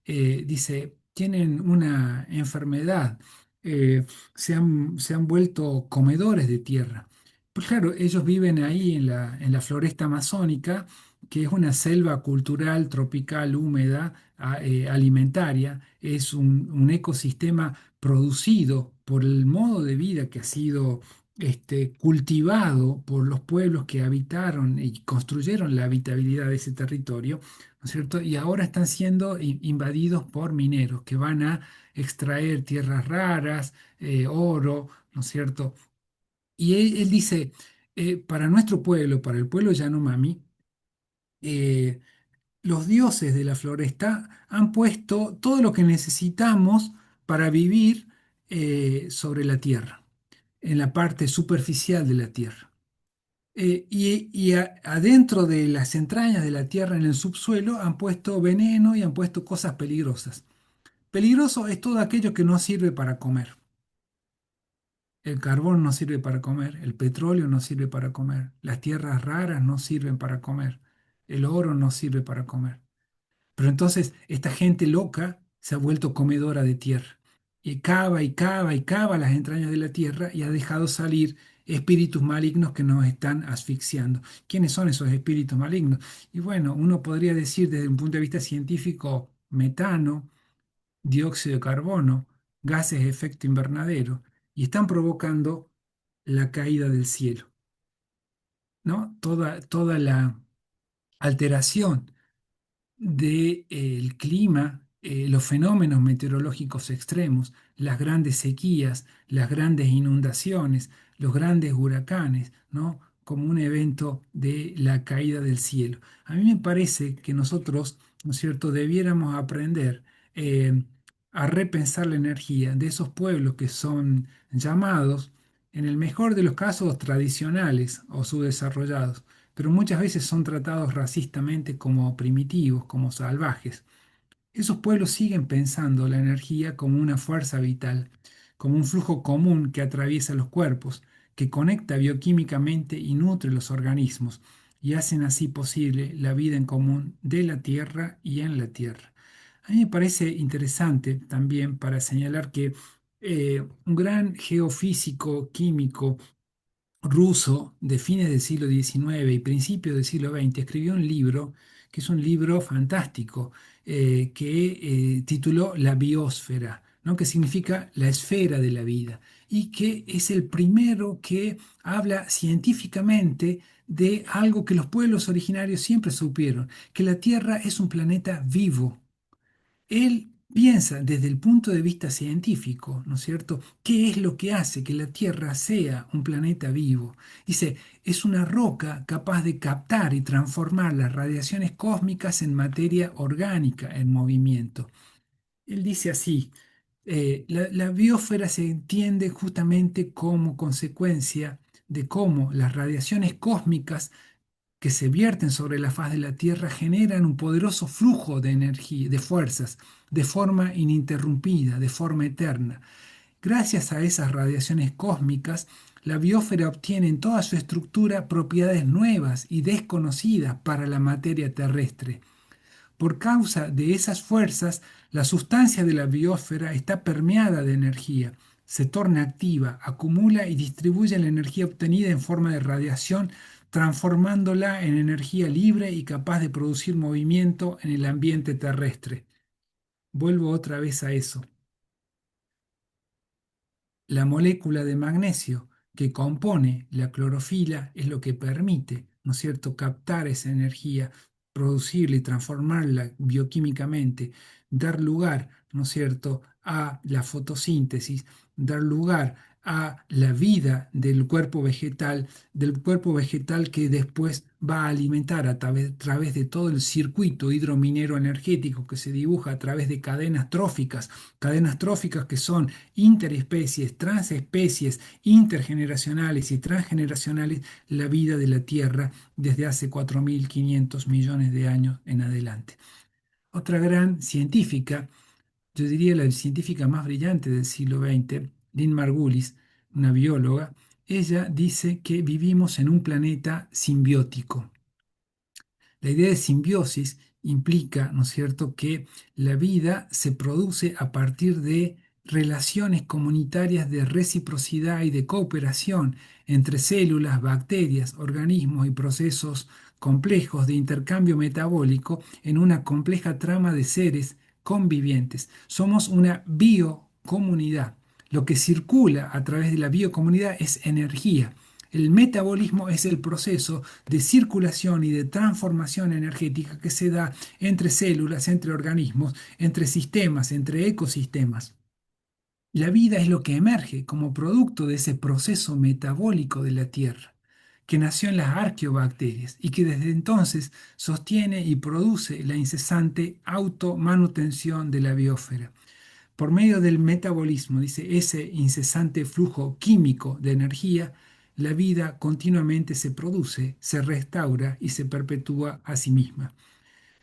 dice, tienen una enfermedad, se han vuelto comedores de tierra. Pues claro, ellos viven ahí en la floresta amazónica, que es una selva cultural, tropical, húmeda, alimentaria, es un ecosistema producido por el modo de vida que ha sido cultivado por los pueblos que habitaron y construyeron la habitabilidad de ese territorio, ¿no es cierto? Y ahora están siendo invadidos por mineros que van a extraer tierras raras, oro, ¿no es cierto? Y él dice, para nuestro pueblo, para el pueblo Yanomami, eh, los dioses de la floresta han puesto todo lo que necesitamos para vivir sobre la tierra, en la parte superficial de la tierra. Adentro de las entrañas de la tierra, en el subsuelo, han puesto veneno y han puesto cosas peligrosas. Peligroso es todo aquello que no sirve para comer. El carbón no sirve para comer, el petróleo no sirve para comer, las tierras raras no sirven para comer, el oro no sirve para comer. Pero entonces esta gente loca se ha vuelto comedora de tierra y cava y cava y cava las entrañas de la tierra y ha dejado salir espíritus malignos que nos están asfixiando. ¿Quiénes son esos espíritus malignos? Y bueno, uno podría decir desde un punto de vista científico, metano, dióxido de carbono, gases de efecto invernadero, y están provocando la caída del cielo, ¿no? Toda la alteración del clima, los fenómenos meteorológicos extremos, las grandes sequías, las grandes inundaciones, los grandes huracanes, ¿no? Como un evento de la caída del cielo. A mí me parece que nosotros, ¿no es cierto?, debiéramos aprender a repensar la energía de esos pueblos que son llamados, en el mejor de los casos, tradicionales o subdesarrollados, pero muchas veces son tratados racistamente como primitivos, como salvajes. Esos pueblos siguen pensando la energía como una fuerza vital, como un flujo común que atraviesa los cuerpos, que conecta bioquímicamente y nutre los organismos, y hacen así posible la vida en común de la Tierra y en la Tierra. A mí me parece interesante también para señalar que un gran geofísico químico ruso de fines del siglo XIX y principios del siglo XX escribió un libro que es un libro fantástico que tituló La biosfera, ¿no? Que significa la esfera de la vida y que es el primero que habla científicamente de algo que los pueblos originarios siempre supieron, que la Tierra es un planeta vivo. Él piensa desde el punto de vista científico, ¿no es cierto? ¿Qué es lo que hace que la Tierra sea un planeta vivo? Dice, es una roca capaz de captar y transformar las radiaciones cósmicas en materia orgánica en movimiento. Él dice así, la biosfera se entiende justamente como consecuencia de cómo las radiaciones cósmicas que se vierten sobre la faz de la Tierra generan un poderoso flujo de energía, de fuerzas, de forma ininterrumpida, de forma eterna. Gracias a esas radiaciones cósmicas, la biosfera obtiene en toda su estructura propiedades nuevas y desconocidas para la materia terrestre. Por causa de esas fuerzas, la sustancia de la biosfera está permeada de energía, se torna activa, acumula y distribuye la energía obtenida en forma de radiación, transformándola en energía libre y capaz de producir movimiento en el ambiente terrestre. Vuelvo otra vez a eso. La molécula de magnesio que compone la clorofila es lo que permite, ¿no es cierto?, captar esa energía, producirla y transformarla bioquímicamente, dar lugar, ¿no es cierto?, a la fotosíntesis, dar lugar a la vida del cuerpo vegetal que después va a alimentar través de todo el circuito hidrominero energético que se dibuja a través de cadenas tróficas que son interespecies, transespecies, intergeneracionales y transgeneracionales, la vida de la Tierra desde hace 4.500 millones de años en adelante. Otra gran científica, yo diría la científica más brillante del siglo XX, Lynn Margulis, una bióloga, ella dice que vivimos en un planeta simbiótico. La idea de simbiosis implica, ¿no es cierto?, que la vida se produce a partir de relaciones comunitarias de reciprocidad y de cooperación entre células, bacterias, organismos y procesos complejos de intercambio metabólico en una compleja trama de seres convivientes. Somos una biocomunidad. Lo que circula a través de la biocomunidad es energía. El metabolismo es el proceso de circulación y de transformación energética que se da entre células, entre organismos, entre sistemas, entre ecosistemas. La vida es lo que emerge como producto de ese proceso metabólico de la Tierra, que nació en las arqueobacterias y que desde entonces sostiene y produce la incesante automanutención de la biosfera. Por medio del metabolismo, dice, ese incesante flujo químico de energía, la vida continuamente se produce, se restaura y se perpetúa a sí misma.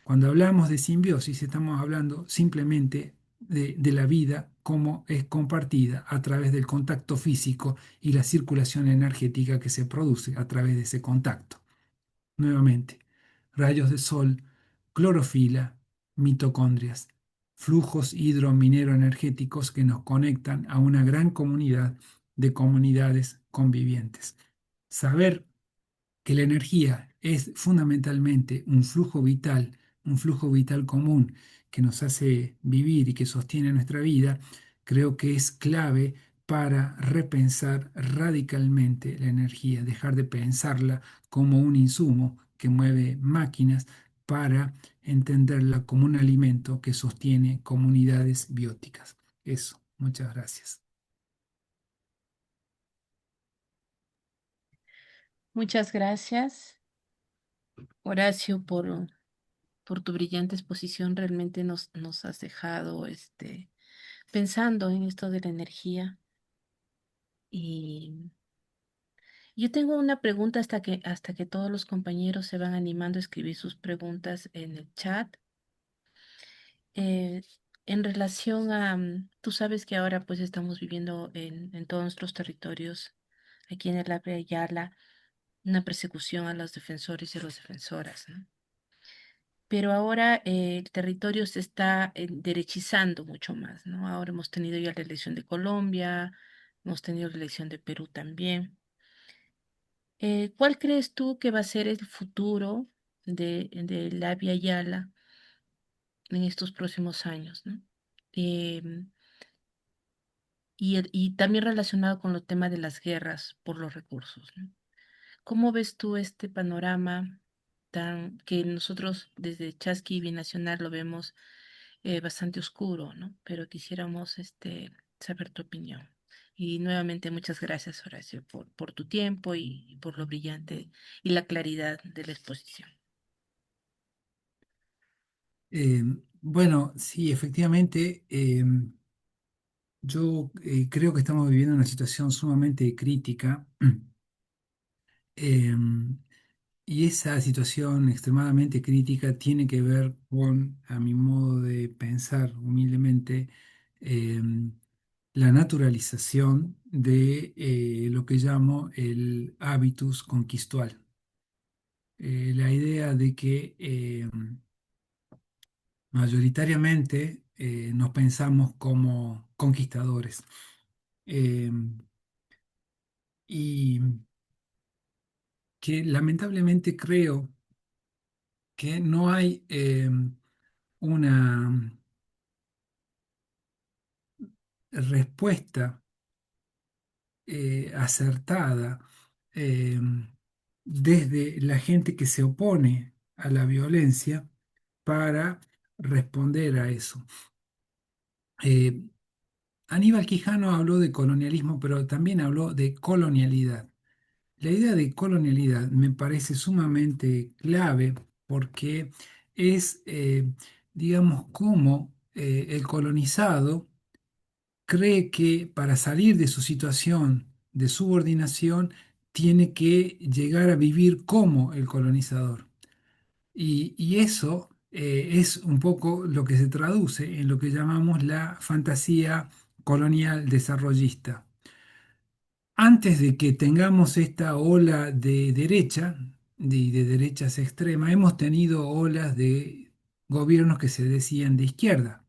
Cuando hablamos de simbiosis, estamos hablando simplemente de la vida como es compartida a través del contacto físico y la circulación energética que se produce a través de ese contacto. Nuevamente, rayos de sol, clorofila, mitocondrias, flujos hidrominero-energéticos que nos conectan a una gran comunidad de comunidades convivientes. Saber que la energía es fundamentalmente un flujo vital común que nos hace vivir y que sostiene nuestra vida, creo que es clave para repensar radicalmente la energía, dejar de pensarla como un insumo que mueve máquinas para entenderla como un alimento que sostiene comunidades bióticas. Eso, muchas gracias. Muchas gracias, Horacio, por tu brillante exposición. Realmente nos has dejado pensando en esto de la energía. Y yo tengo una pregunta hasta que todos los compañeros se van animando a escribir sus preguntas en el chat. Eh, en relación a, tú sabes que ahora pues estamos viviendo en todos nuestros territorios, aquí en el Abya Yala, una persecución a los defensores y a las defensoras, ¿no? Pero ahora el territorio se está derechizando mucho más, ¿no? Ahora hemos tenido ya la elección de Colombia, hemos tenido la elección de Perú también. ¿Cuál crees tú que va a ser el futuro de la Via Yala en estos próximos años, ¿no? Em, y también relacionado con el tema de las guerras por los recursos, ¿no? ¿Cómo ves tú este panorama tan que nosotros desde Chasqui Binacional lo vemos bastante oscuro, ¿no? Pero quisiéramos saber tu opinión. Y nuevamente muchas gracias, Horacio, por tu tiempo y por lo brillante y la claridad de la exposición. Eh, bueno, sí, efectivamente, yo creo que estamos viviendo una situación sumamente crítica. em, y esa situación extremadamente crítica tiene que ver con, a mi modo de pensar humildemente, em, la naturalización de lo que llamo el habitus conquistual. La idea de que mayoritariamente nos pensamos como conquistadores. Y que lamentablemente creo que no hay una respuesta acertada eh, desde la gente que se opone a la violencia para responder a eso. Eh, Aníbal Quijano habló de colonialismo, pero también habló de colonialidad. La idea de colonialidad me parece sumamente clave porque es, digamos, cómo el colonizado cree que para salir de su situación de subordinación tiene que llegar a vivir como el colonizador. Y eso es un poco lo que se traduce en lo que llamamos la fantasía colonial desarrollista. Antes de que tengamos esta ola de derecha, de derechas extremas, hemos tenido olas de gobiernos que se decían de izquierda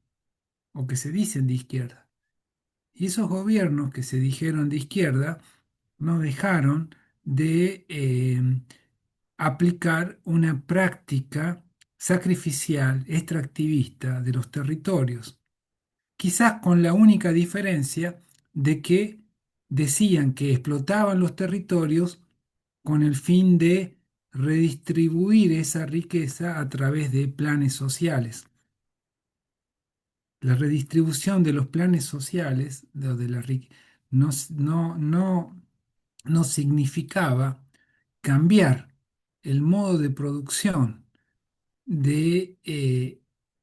o que se dicen de izquierda. Y esos gobiernos que se dijeron de izquierda no dejaron de aplicar una práctica sacrificial, extractivista de los territorios, quizás con la única diferencia de que decían que explotaban los territorios con el fin de redistribuir esa riqueza a través de planes sociales. La redistribución de los planes sociales de la no, no, no, no significaba cambiar el modo de producción de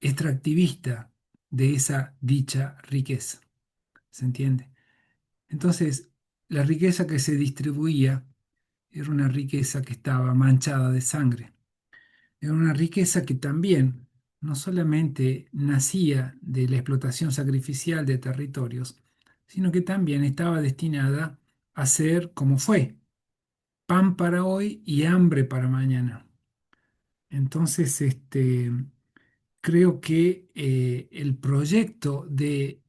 extractivista de esa dicha riqueza. ¿Se entiende? Entonces, la riqueza que se distribuía era una riqueza que estaba manchada de sangre. Era una riqueza que también no solamente nacía de la explotación sacrificial de territorios, sino que también estaba destinada a ser como fue, pan para hoy y hambre para mañana. Entonces, creo que el proyecto de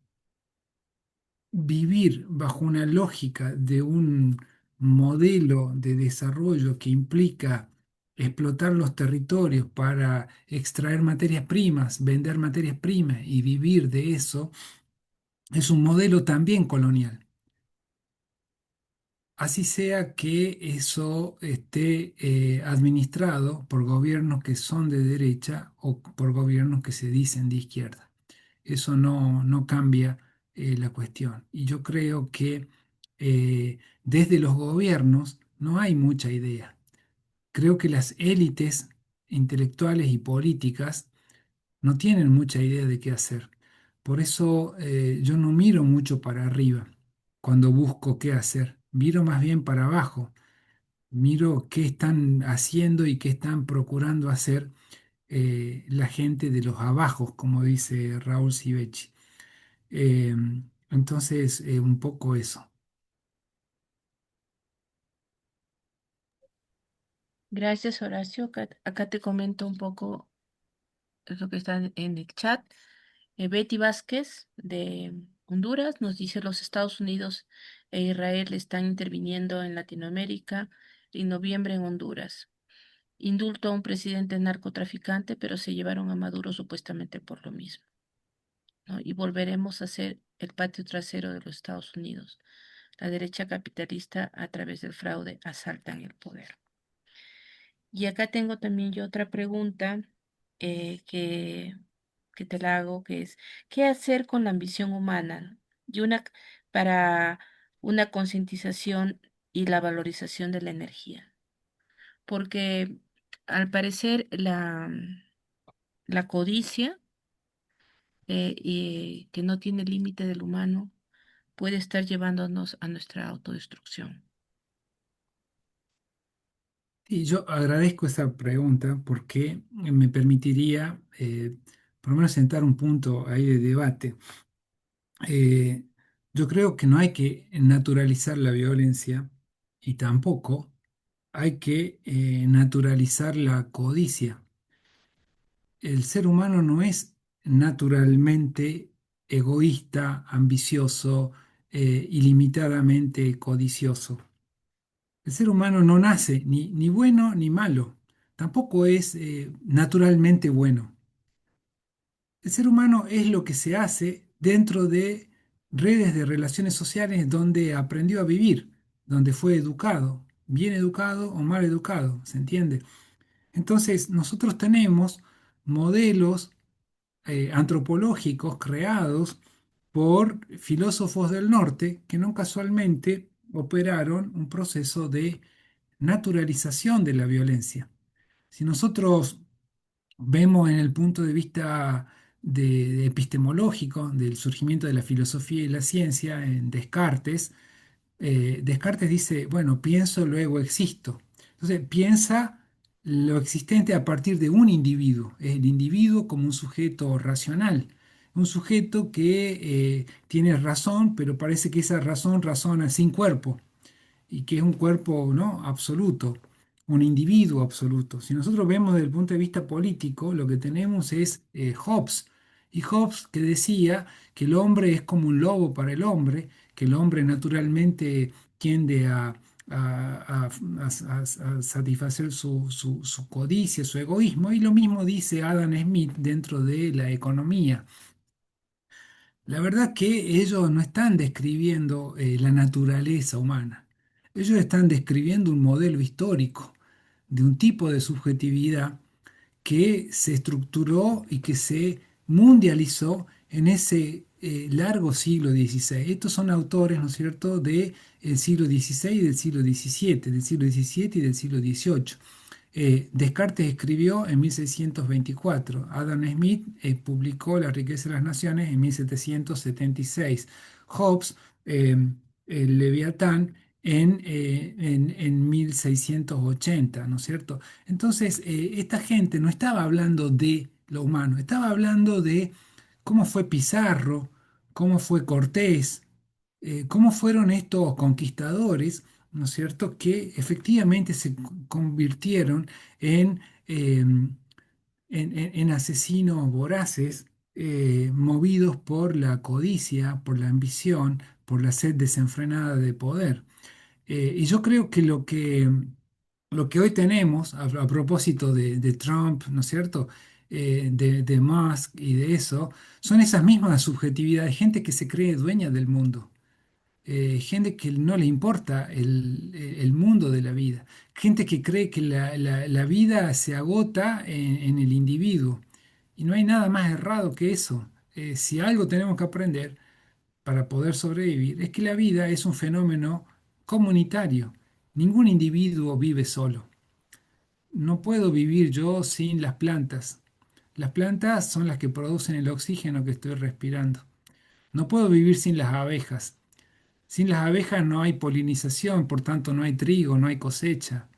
vivir bajo una lógica de un modelo de desarrollo que implica explotar los territorios para extraer materias primas, vender materias primas y vivir de eso, es un modelo también colonial. Así sea que eso esté administrado por gobiernos que son de derecha o por gobiernos que se dicen de izquierda. Eso no cambia la cuestión. Y yo creo que desde los gobiernos no hay mucha idea. Creo que las élites intelectuales y políticas no tienen mucha idea de qué hacer. Por eso yo no miro mucho para arriba cuando busco qué hacer. Miro más bien para abajo. Miro qué están haciendo y qué están procurando hacer la gente de los abajos, como dice Raúl Siveci. Eh, entonces, un poco eso. Gracias, Horacio. Acá te comento un poco lo que está en el chat. Betty Vázquez de Honduras nos dice los Estados Unidos e Israel están interviniendo en Latinoamérica en noviembre en Honduras. Indulto a un presidente narcotraficante, pero se llevaron a Maduro supuestamente por lo mismo, ¿no? Y volveremos a ser el patio trasero de los Estados Unidos. La derecha capitalista, a través del fraude, asaltan el poder. Y acá tengo también yo otra pregunta eh, que, que te la hago, que es, ¿qué hacer con la ambición humana y para una concientización y la valorización de la energía? Porque al parecer la codicia, y que no tiene límite del humano, puede estar llevándonos a nuestra autodestrucción. Y yo agradezco esa pregunta porque me permitiría, por lo menos, sentar un punto ahí de debate. Eh, yo creo que no hay que naturalizar la violencia y tampoco hay que naturalizar la codicia. El ser humano no es naturalmente egoísta, ambicioso, ilimitadamente codicioso. El ser humano no nace ni bueno ni malo, tampoco es naturalmente bueno. El ser humano es lo que se hace dentro de redes de relaciones sociales donde aprendió a vivir, donde fue educado, bien educado o mal educado, ¿se entiende? Entonces, nosotros tenemos modelos antropológicos creados por filósofos del norte que no casualmente operaron un proceso de naturalización de la violencia. Si nosotros vemos en el punto de vista de epistemológico del surgimiento de la filosofía y la ciencia en Descartes, Descartes dice, bueno, pienso, luego existo. Entonces, piensa lo existente a partir de un individuo, es el individuo como un sujeto racional, un sujeto que tiene razón, pero parece que esa razón razona sin cuerpo y que es un cuerpo, ¿no? absoluto, un individuo absoluto. Si nosotros vemos desde el punto de vista político, lo que tenemos es Hobbes. Y Hobbes que decía que el hombre es como un lobo para el hombre, que el hombre naturalmente tiende a satisfacer su codicia, su egoísmo, y lo mismo dice Adam Smith dentro de la economía. La verdad que ellos no están describiendo la naturaleza humana, ellos están describiendo un modelo histórico de un tipo de subjetividad que se estructuró y que se mundializó en ese largo siglo XVI. Estos son autores, ¿no es cierto?, del siglo XVI y del siglo XVII, del siglo XVII y del siglo XVIII. Descartes escribió en 1624. Adam Smith publicó La riqueza de las naciones en 1776. Hobbes, eh, el Leviatán, en 1680, ¿no es cierto? Entonces, esta gente no estaba hablando de lo humano, estaba hablando de cómo fue Pizarro, cómo fue Cortés, cómo fueron estos conquistadores, ¿no es cierto?, que efectivamente se convirtieron en, en asesinos voraces, movidos por la codicia, por la ambición, por la sed desenfrenada de poder. Y yo creo que lo que hoy tenemos, a propósito de Trump, ¿no es cierto?, de Musk y de eso, son esas mismas subjetividades, gente que se cree dueña del mundo, gente que no le importa el mundo de la vida, gente que cree que la vida se agota en el individuo. Y no hay nada más errado que eso. Si algo tenemos que aprender para poder sobrevivir es que la vida es un fenómeno comunitario. Ningún individuo vive solo. No puedo vivir yo sin las plantas. Las plantas son las que producen el oxígeno que estoy respirando. No puedo vivir sin las abejas. Sin las abejas no hay polinización, por tanto no hay trigo, no hay cosecha.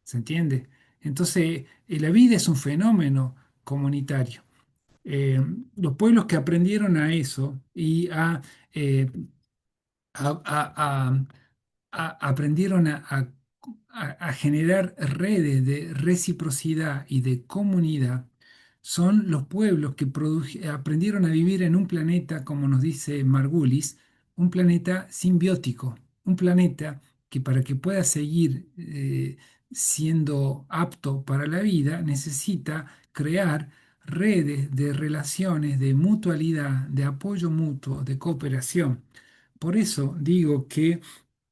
¿Se entiende? Entonces, la vida es un fenómeno comunitario. Eh, los pueblos que aprendieron a eso y eh, a- a- a- aprendieron a generar redes de reciprocidad y de comunidad, son los pueblos que aprendieron a vivir en un planeta, como nos dice Margulis, un planeta simbiótico, un planeta que para que pueda seguir siendo apto para la vida necesita crear redes de relaciones, de mutualidad, de apoyo mutuo, de cooperación. Por eso digo que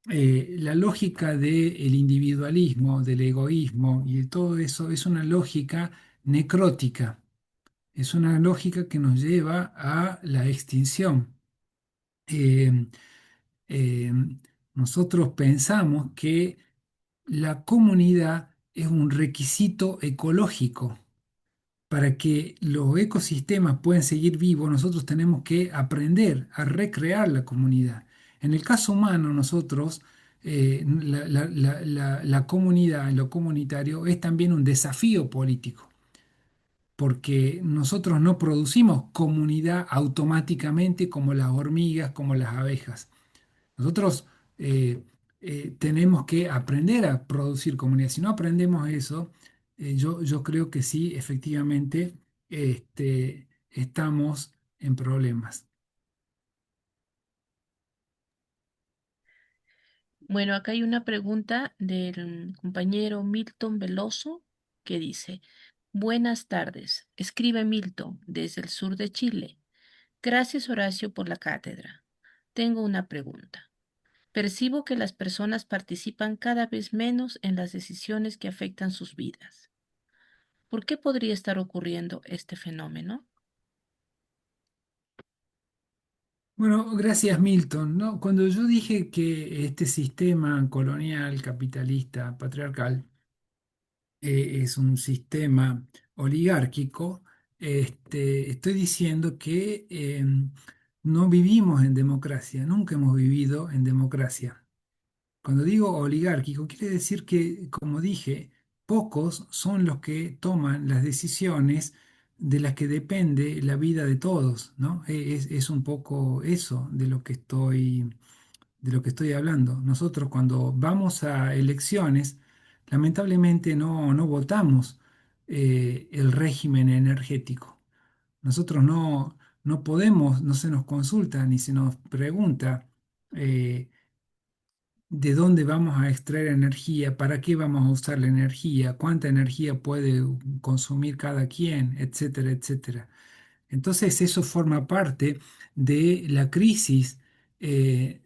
la lógica del individualismo, del egoísmo y de todo eso es una lógica necrótica, es una lógica que nos lleva a la extinción. Eh, eh, Nosotros pensamos que la comunidad es un requisito ecológico. Para que los ecosistemas puedan seguir vivos, nosotros tenemos que aprender a recrear la comunidad. En el caso humano, nosotros, la comunidad, lo comunitario, es también un desafío político, porque nosotros no producimos comunidad automáticamente como las hormigas, como las abejas. Nosotros tenemos que aprender a producir comunidad. Si no aprendemos eso, yo creo que sí, efectivamente, estamos en problemas. Bueno, acá hay una pregunta del compañero Milton Veloso que dice, buenas tardes, escribe Milton desde el sur de Chile. Gracias, Horacio, por la cátedra. Tengo una pregunta. Percibo que las personas participan cada vez menos en las decisiones que afectan sus vidas. ¿Por qué podría estar ocurriendo este fenómeno? Bueno, gracias Milton, ¿no? Cuando yo dije que este sistema colonial, capitalista, patriarcal, es un sistema oligárquico, estoy diciendo que no vivimos en democracia, nunca hemos vivido en democracia. Cuando digo oligárquico, quiere decir que, como dije, pocos son los que toman las decisiones de las que depende la vida de todos, ¿no? Es un poco eso de lo que estoy hablando. Nosotros cuando vamos a elecciones, lamentablemente no votamos el régimen energético. Nosotros no podemos, no se nos consulta ni se nos pregunta eh, de dónde vamos a extraer energía, para qué vamos a usar la energía, cuánta energía puede consumir cada quien, etcétera, etcétera. Entonces eso forma parte de la crisis de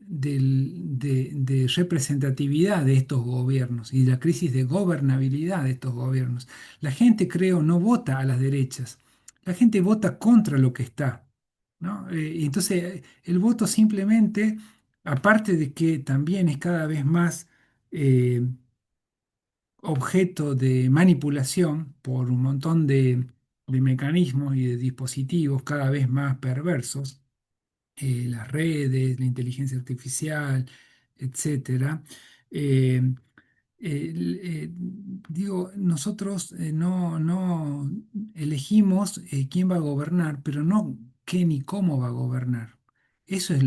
representatividad de estos gobiernos y la crisis de gobernabilidad de estos gobiernos. La gente, creo, no vota a las derechas, la gente vota contra lo que está, ¿no? Y entonces el voto simplemente, aparte de que también es cada vez más eh, objeto de manipulación por un montón de mecanismos y de dispositivos cada vez más perversos, las redes, la inteligencia artificial, etcétera. eh, Digo, nosotros no elegimos quién va a gobernar, pero no qué ni cómo va a gobernar. Eso es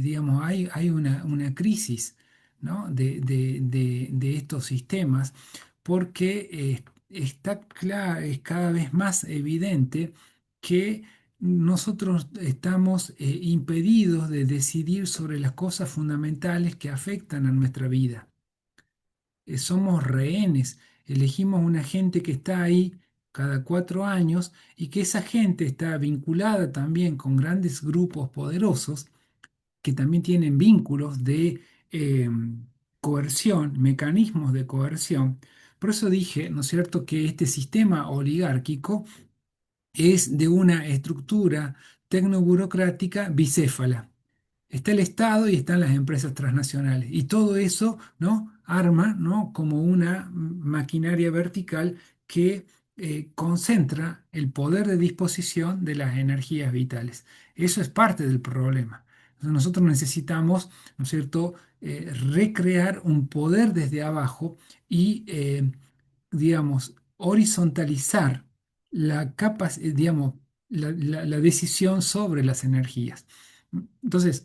digamos, hay una crisis, ¿no? de estos sistemas, porque es cada vez más evidente que nosotros estamos impedidos de decidir sobre las cosas fundamentales que afectan a nuestra vida. Somos rehenes, elegimos una gente que está ahí cada 4 años y que esa gente está vinculada también con grandes grupos poderosos que también tienen vínculos de eh, coerción, mecanismos de coerción. Por eso dije, ¿no es cierto?, que este sistema oligárquico es de una estructura tecnoburocrática bicéfala. Está el Estado y están las empresas transnacionales. Y todo eso, ¿no?, arma, ¿no?, como una maquinaria vertical que concentra el poder de disposición de las energías vitales. Eso es parte del problema. Entonces nosotros necesitamos, ¿no es cierto?, recrear un poder desde abajo y, digamos, horizontalizar digamos, la decisión sobre las energías. Entonces,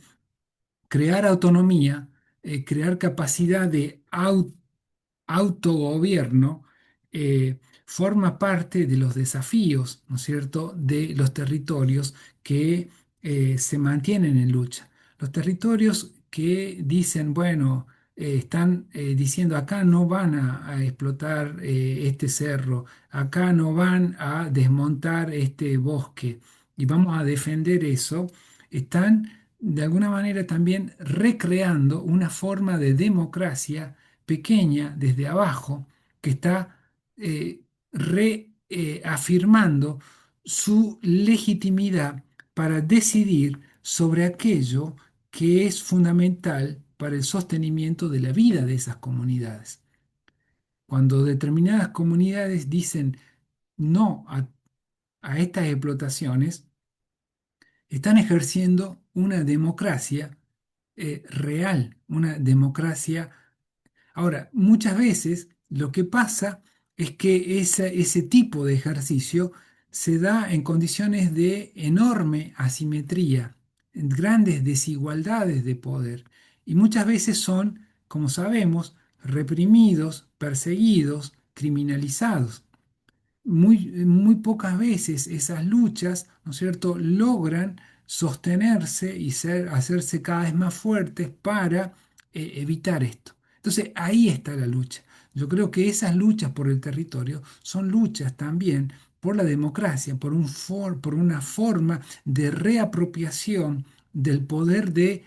crear autonomía, crear capacidad de autogobierno, forma parte de los desafíos, ¿no es cierto?, de los territorios que se mantienen en lucha. Los territorios que dicen, bueno, están diciendo acá no van a explotar este cerro, acá no van a desmontar este bosque y vamos a defender eso, están de alguna manera también recreando una forma de democracia pequeña desde abajo que está reafirmando su legitimidad para decidir sobre aquello que es fundamental para el sostenimiento de la vida de esas comunidades. Cuando determinadas comunidades dicen no a estas explotaciones, están ejerciendo una democracia real, una democracia. Ahora, muchas veces lo que pasa es que ese tipo de ejercicio se da en condiciones de enorme asimetría, en grandes desigualdades de poder, y muchas veces son, como sabemos, reprimidos, perseguidos, criminalizados. Muy pocas veces esas luchas, ¿no es cierto?, logran sostenerse y hacerse cada vez más fuertes para evitar esto. Entonces ahí está la lucha. Yo creo que esas luchas por el territorio son luchas también por la democracia, por una forma de reapropiación del poder de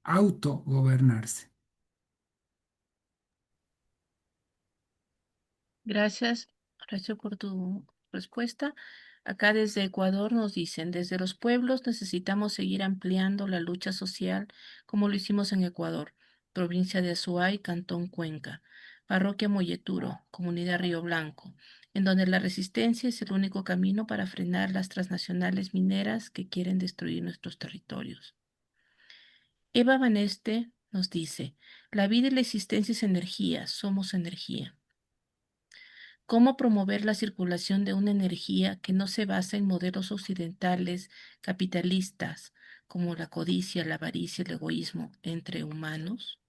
autogobernarse. Gracias, Horacio, por tu respuesta. Acá desde Ecuador nos dicen, desde los pueblos necesitamos seguir ampliando la lucha social como lo hicimos en Ecuador, provincia de Azuay, Cantón Cuenca, Parroquia Molleturo, Comunidad Río Blanco, en donde la resistencia es el único camino para frenar las transnacionales mineras que quieren destruir nuestros territorios. Eva Baneste nos dice, la vida y la existencia es energía, somos energía. ¿Cómo promover la circulación de una energía que no se basa en modelos occidentales capitalistas como la codicia, la avaricia, el egoísmo entre humanos?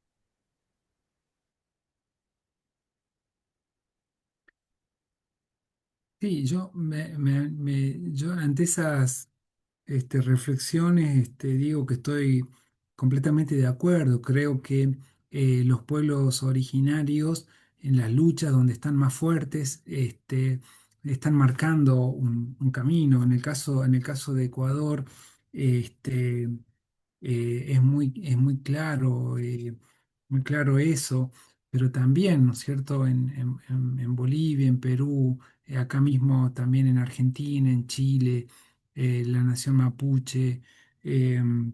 Sí, yo ante esas reflexiones, digo que estoy completamente de acuerdo. Creo que los pueblos originarios en las luchas donde están más fuertes, están marcando un camino. En el caso de Ecuador, este, muy claro eso, pero también, ¿no es cierto?, en Bolivia, en Perú, acá mismo también en Argentina, en Chile, la nación mapuche. em,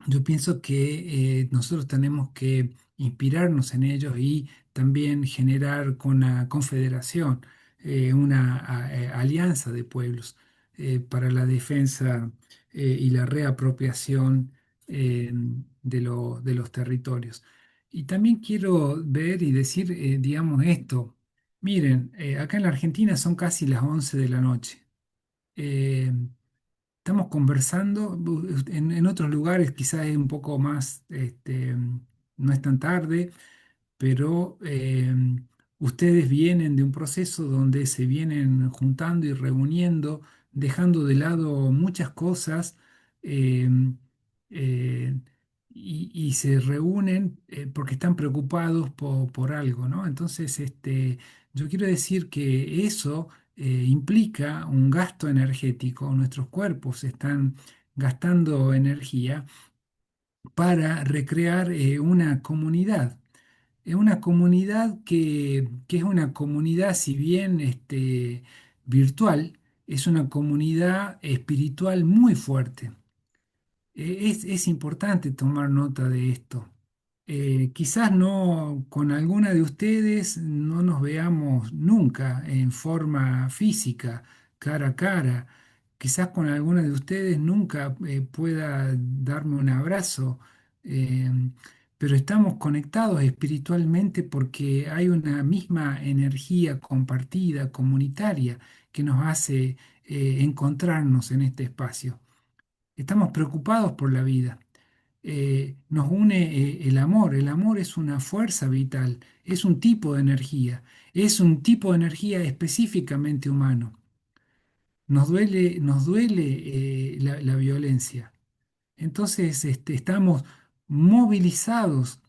yo pienso que nosotros tenemos que inspirarnos en ellos y también generar con la confederación una alianza de pueblos para la defensa y la reapropiación de los territorios. Y también quiero ver y decir, digamos, esto. Miren, acá en la Argentina son casi las 11 de la noche. Eh, Estamos conversando, en otros lugares quizás es un poco más, no es tan tarde, pero ustedes vienen de un proceso donde se vienen juntando y reuniendo, dejando de lado muchas cosas, eh, eh, y se reúnen porque están preocupados por algo, ¿no? Entonces, yo quiero decir que eso implica un gasto energético. Nuestros cuerpos están gastando energía para recrear una comunidad que es una comunidad, si bien virtual, es una comunidad espiritual muy fuerte. Es importante tomar nota de esto. Quizás no con alguna de ustedes no nos veamos nunca en forma física, cara a cara. Quizás con alguna de ustedes nunca pueda darme un abrazo, eh, pero estamos conectados espiritualmente porque hay una misma energía compartida, comunitaria, que nos hace encontrarnos en este espacio. Estamos preocupados por la vida. Nos une el amor. El amor es una fuerza vital, es un tipo de energía, es un tipo de energía específicamente humano. Nos duele la violencia. Entonces, estamos movilizados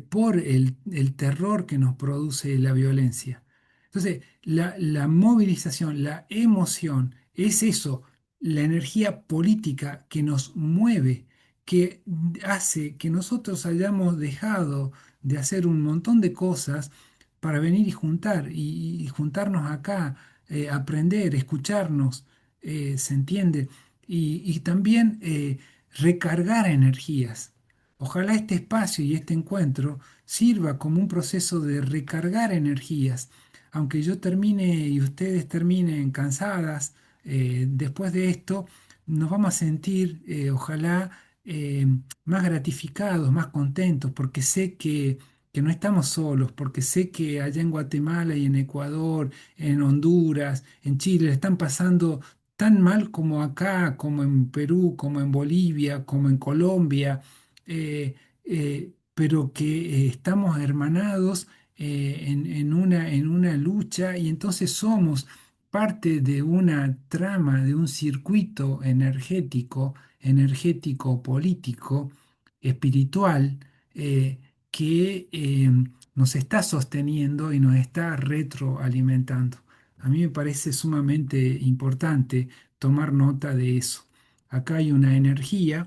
por el terror que nos produce la violencia. Entonces, la movilización, la emoción, es eso, la energía política que nos mueve, que hace que nosotros hayamos dejado de hacer un montón de cosas para venir y juntarnos acá, aprender, escucharnos, ¿se entiende? Y también recargar energías. Ojalá este espacio y este encuentro sirva como un proceso de recargar energías. Aunque yo termine y ustedes terminen cansadas, después de esto nos vamos a sentir, ojalá, eh, más gratificados, más contentos, porque sé que no estamos solos, porque sé que allá en Guatemala y en Ecuador, en Honduras, en Chile, le están pasando tan mal como acá, como en Perú, como en Bolivia, como en Colombia, pero que estamos hermanados en una lucha y entonces somos parte de una trama, de un circuito energético, político, espiritual, que nos está sosteniendo y nos está retroalimentando. A mí me parece sumamente importante tomar nota de eso. Acá hay una energía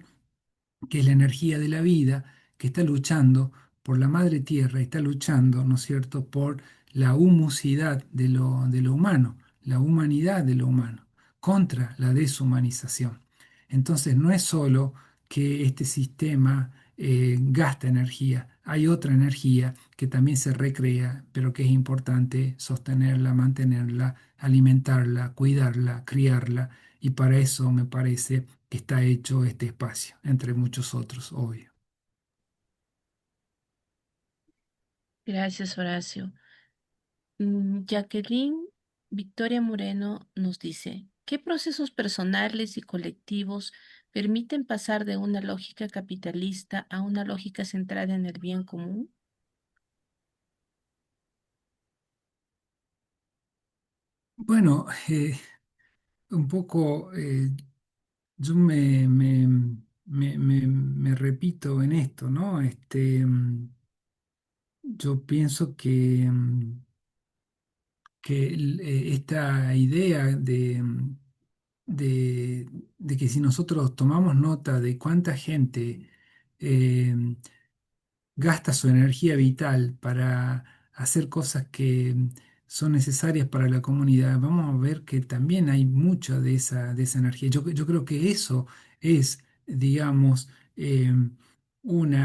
que es la energía de la vida, que está luchando por la madre tierra y está luchando, ¿no es cierto?, por la humusidad de lo humano, la humanidad de lo humano, contra la deshumanización. Entonces, no es solo que este sistema gasta energía, hay otra energía que también se recrea, pero que es importante sostenerla, mantenerla, alimentarla, cuidarla, criarla, y para eso me parece que está hecho este espacio, entre muchos otros, obvio. Gracias, Horacio. Jacqueline Victoria Moreno nos dice, ¿qué procesos personales y colectivos permiten pasar de una lógica capitalista a una lógica centrada en el bien común? Bueno, un poco yo me repito en esto, ¿no? Yo pienso que esta idea de que si nosotros tomamos nota de cuánta gente eh, gasta su energía vital para hacer cosas que son necesarias para la comunidad, vamos a ver que también hay mucha de esa energía. Yo creo que eso es, digamos, un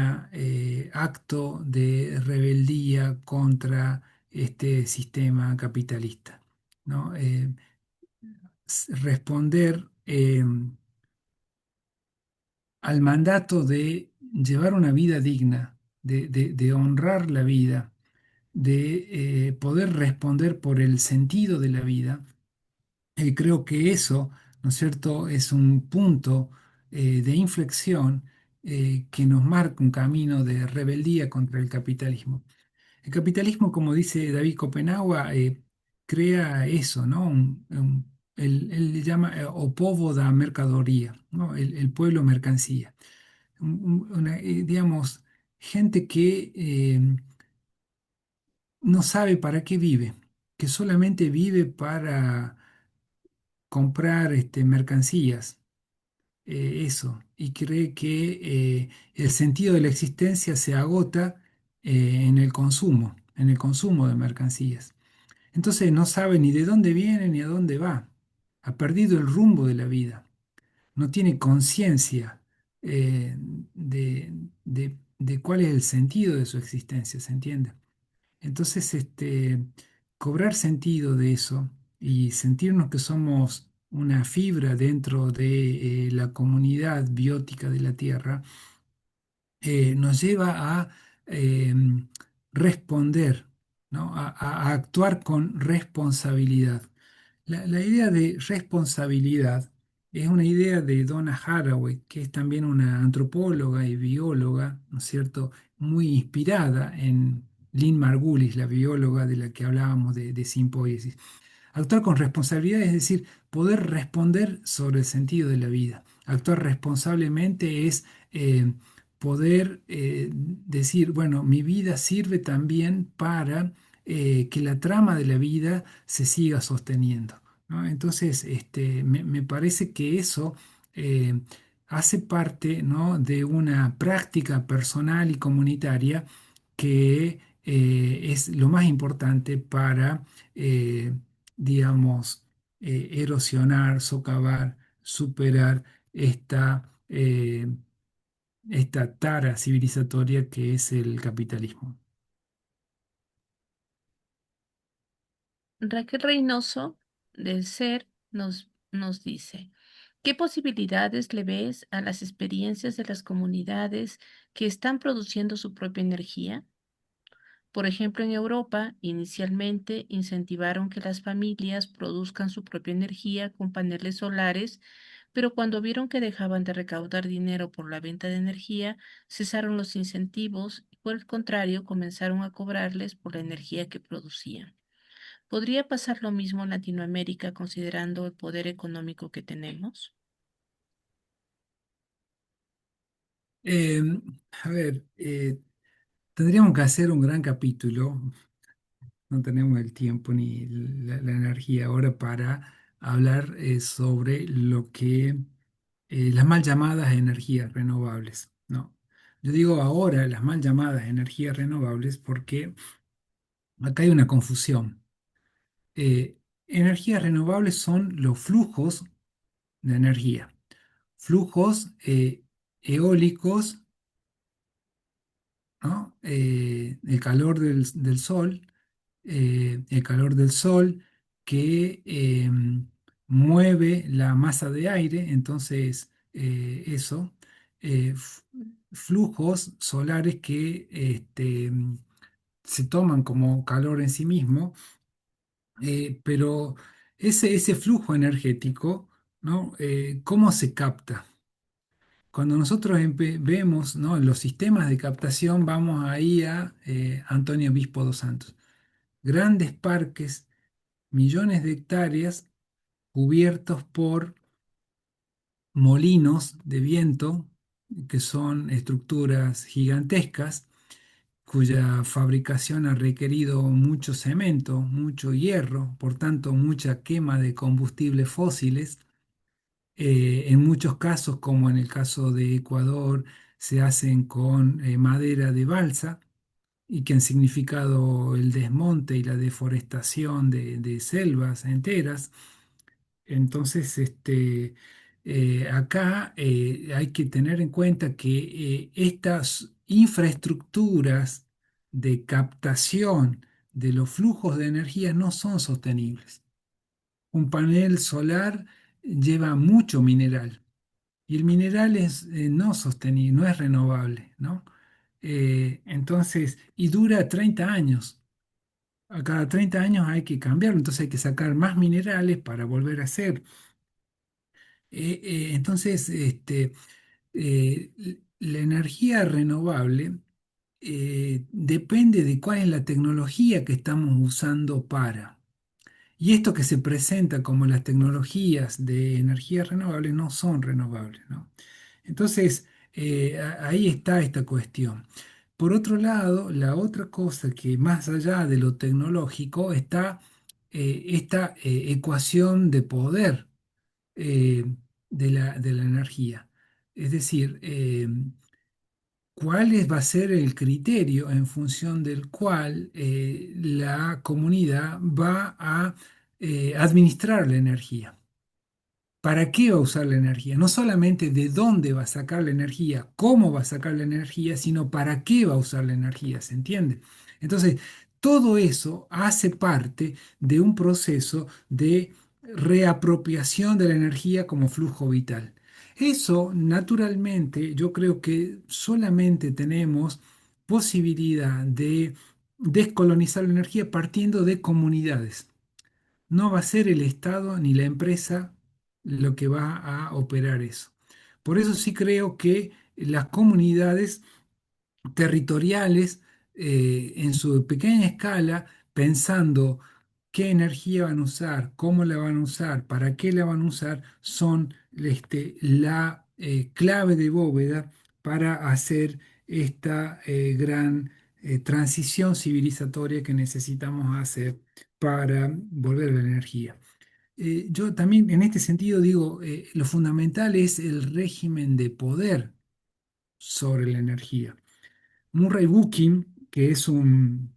acto de rebeldía contra este sistema capitalista, ¿no? Responder al mandato de llevar una vida digna, de honrar la vida, de poder responder por el sentido de la vida. Creo que eso, ¿no es cierto?, es un punto de inflexión que nos marca un camino de rebeldía contra el capitalismo. El capitalismo, como dice David Copenagua, crea eso, ¿no? Él le llama o povo da mercadoría, ¿no? El pueblo mercancía. Digamos, gente que no sabe para qué vive, que solamente vive para comprar mercancías, eso, y cree que el sentido de la existencia se agota en el consumo de mercancías. Entonces no sabe ni de dónde viene ni a dónde va. Ha perdido el rumbo de la vida. No tiene conciencia eh, de cuál es el sentido de su existencia, ¿se entiende? Entonces, cobrar sentido de eso y sentirnos que somos una fibra dentro de la comunidad biótica de la Tierra, nos lleva a eh, responder, ¿no? A actuar con responsabilidad. La idea de responsabilidad es una idea de Donna Haraway, que es también una antropóloga y bióloga, ¿no es cierto?, muy inspirada en Lynn Margulis, la bióloga de la que hablábamos de Simpoiesis. Actuar con responsabilidad es decir, poder responder sobre el sentido de la vida. Actuar responsablemente es poder decir, bueno, mi vida sirve también para que la trama de la vida se siga sosteniendo, ¿no? Entonces, me parece que eso hace parte, ¿no?, de una práctica personal y comunitaria que es lo más importante para digamos, erosionar, socavar, superar esta tara civilizatoria que es el capitalismo. Raquel Reynoso, del SER, nos dice, ¿qué posibilidades le ves a las experiencias de las comunidades que están produciendo su propia energía? Por ejemplo, en Europa, inicialmente incentivaron que las familias produzcan su propia energía con paneles solares, pero cuando vieron que dejaban de recaudar dinero por la venta de energía, cesaron los incentivos y por el contrario comenzaron a cobrarles por la energía que producían. ¿Podría pasar lo mismo en Latinoamérica considerando el poder económico que tenemos? Eh, a ver, tendríamos que hacer un gran capítulo, no tenemos el tiempo ni la energía ahora para hablar sobre lo que las mal llamadas energías renovables. ¿no? Yo digo ahora las mal llamadas energías renovables porque acá hay una confusión. Eh, Energías renovables son los flujos de energía, flujos eólicos, ¿no? El calor del sol que mueve la masa de aire, entonces flujos solares que se toman como calor en sí mismo, pero ese flujo energético, ¿no? ¿Cómo se capta? Cuando nosotros vemos, ¿no?, los sistemas de captación, vamos ahí a Antonio Obispo dos Santos. Grandes parques, millones de hectáreas cubiertos por molinos de viento, que son estructuras gigantescas, cuya fabricación ha requerido mucho cemento, mucho hierro, por tanto mucha quema de combustibles fósiles. En muchos casos, como en el caso de Ecuador, se hacen con madera de balsa y que han significado el desmonte y la deforestación de selvas enteras. Entonces, acá hay que tener en cuenta que estas infraestructuras de captación de los flujos de energía no son sostenibles. Un panel solar lleva mucho mineral y el mineral es no sostenible, no es renovable, ¿no? Entonces, y dura 30 años. A cada 30 años hay que cambiarlo, entonces hay que sacar más minerales para volver a hacer. Entonces, la energía renovable depende de cuál es la tecnología que estamos usando para. Y esto que se presenta como las tecnologías de energía renovable no son renovables, ¿no? Entonces, ahí está esta cuestión. Por otro lado, la otra cosa que más allá de lo tecnológico está esta ecuación de poder eh, de la energía. Es decir, va a ser el criterio en función del cual la comunidad va a administrar la energía. ¿Para qué va a usar la energía? No solamente de dónde va a sacar la energía, cómo va a sacar la energía, sino para qué va a usar la energía, ¿se entiende? Entonces, todo eso hace parte de un proceso de reapropiación de la energía como flujo vital. Eso, naturalmente, yo creo que solamente tenemos posibilidad de descolonizar la energía partiendo de comunidades. No va a ser el Estado ni la empresa lo que va a operar eso. Por eso sí creo que las comunidades territoriales, en su pequeña escala, pensando qué energía van a usar, cómo la van a usar, para qué la van a usar, son la clave de bóveda para hacer esta gran transición civilizatoria que necesitamos hacer para volver a la energía. Yo también en este sentido digo, lo fundamental es el régimen de poder sobre la energía. Murray Bookchin, que es un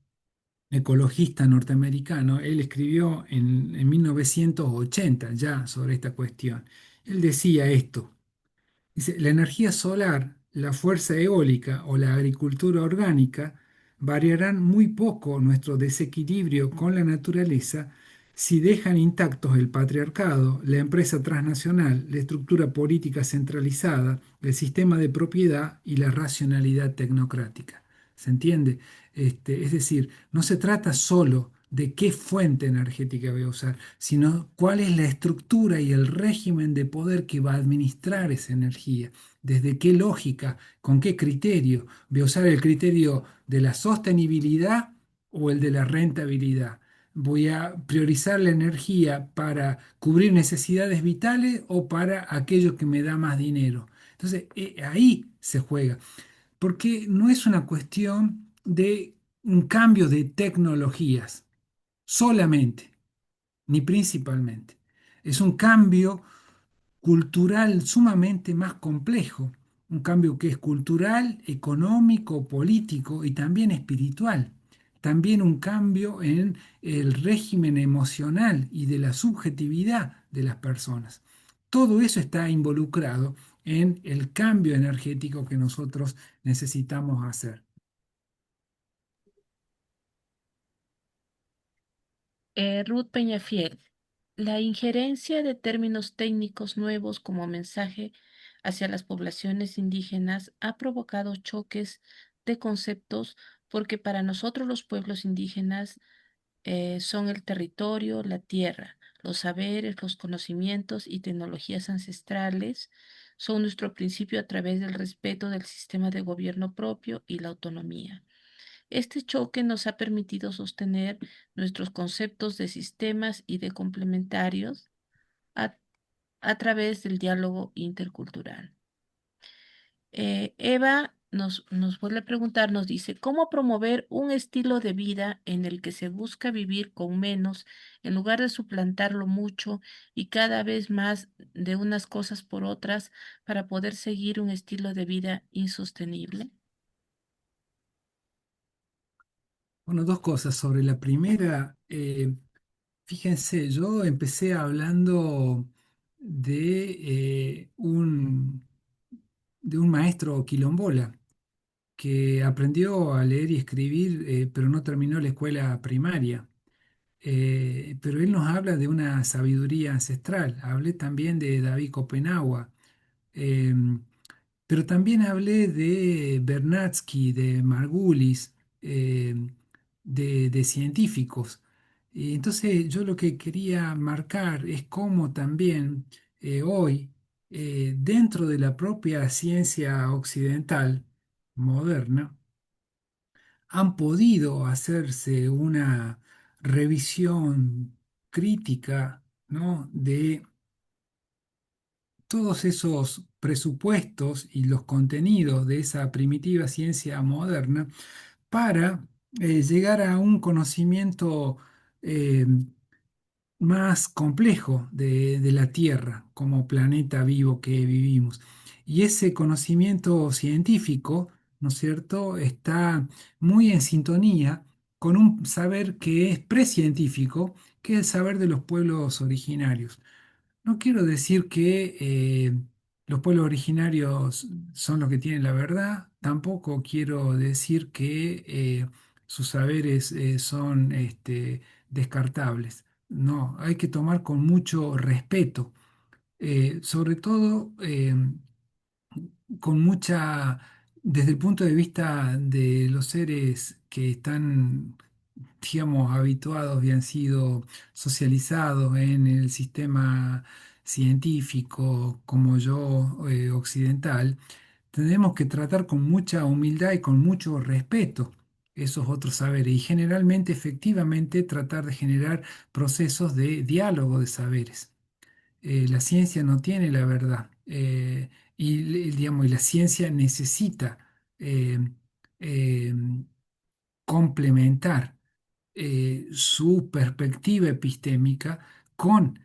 ecologista norteamericano, él escribió en 1980 ya sobre esta cuestión. Él decía esto. Dice, la energía solar, la fuerza eólica o la agricultura orgánica variarán muy poco nuestro desequilibrio con la naturaleza si dejan intactos el patriarcado, la empresa transnacional, la estructura política centralizada, el sistema de propiedad y la racionalidad tecnocrática. ¿Se entiende? Es decir, no se trata solo de qué fuente energética voy a usar, sino cuál es la estructura y el régimen de poder que va a administrar esa energía, desde qué lógica, con qué criterio. Voy a usar el criterio de la sostenibilidad o el de la rentabilidad. Voy a priorizar la energía para cubrir necesidades vitales o para aquello que me da más dinero. Entonces, ahí se juega, porque no es una cuestión de un cambio de tecnologías solamente, ni principalmente. Es un cambio cultural sumamente más complejo, un cambio que es cultural, económico, político y también espiritual. También un cambio en el régimen emocional y de la subjetividad de las personas. Todo eso está involucrado en el cambio energético que nosotros necesitamos hacer. Ruth Peñafiel, la injerencia de términos técnicos nuevos como mensaje hacia las poblaciones indígenas ha provocado choques de conceptos porque para nosotros los pueblos indígenas son el territorio, la tierra, los saberes, los conocimientos y tecnologías ancestrales son nuestro principio a través del respeto del sistema de gobierno propio y la autonomía. Este choque nos ha permitido sostener nuestros conceptos de sistemas y de complementarios a, a través del diálogo intercultural. Eva nos vuelve a preguntar, nos dice, ¿cómo promover un estilo de vida en el que se busca vivir con menos en lugar de suplantarlo mucho y cada vez más de unas cosas por otras para poder seguir un estilo de vida insostenible? Bueno, dos cosas. Sobre la primera, fíjense, yo empecé hablando de un maestro quilombola que aprendió a leer y escribir, pero no terminó la escuela primaria. Pero él nos habla de una sabiduría ancestral. Hablé también de David Copenagua. em, pero también hablé de Bernatsky, de Margulis, de científicos. Y entonces yo lo que quería marcar es cómo también hoy, dentro de la propia ciencia occidental moderna, han podido hacerse una revisión crítica, ¿no?, de todos esos presupuestos y los contenidos de esa primitiva ciencia moderna para llegar a un conocimiento eh, más complejo de la Tierra como planeta vivo que vivimos. Y ese conocimiento científico, ¿no es cierto?, está muy en sintonía con un saber que es precientífico, que es el saber de los pueblos originarios. No quiero decir que los pueblos originarios son los que tienen la verdad, tampoco quiero decir que sus saberes son descartables. No, hay que tomar con mucho respeto, sobre todo con mucha, desde el punto de vista de los seres que están, digamos, habituados y han sido socializados en el sistema científico como yo, occidental, tenemos que tratar con mucha humildad y con mucho respeto esos otros saberes y generalmente, efectivamente, tratar de generar procesos de diálogo de saberes. La ciencia no tiene la verdad, digamos, y la ciencia necesita eh, eh, complementar su perspectiva epistémica con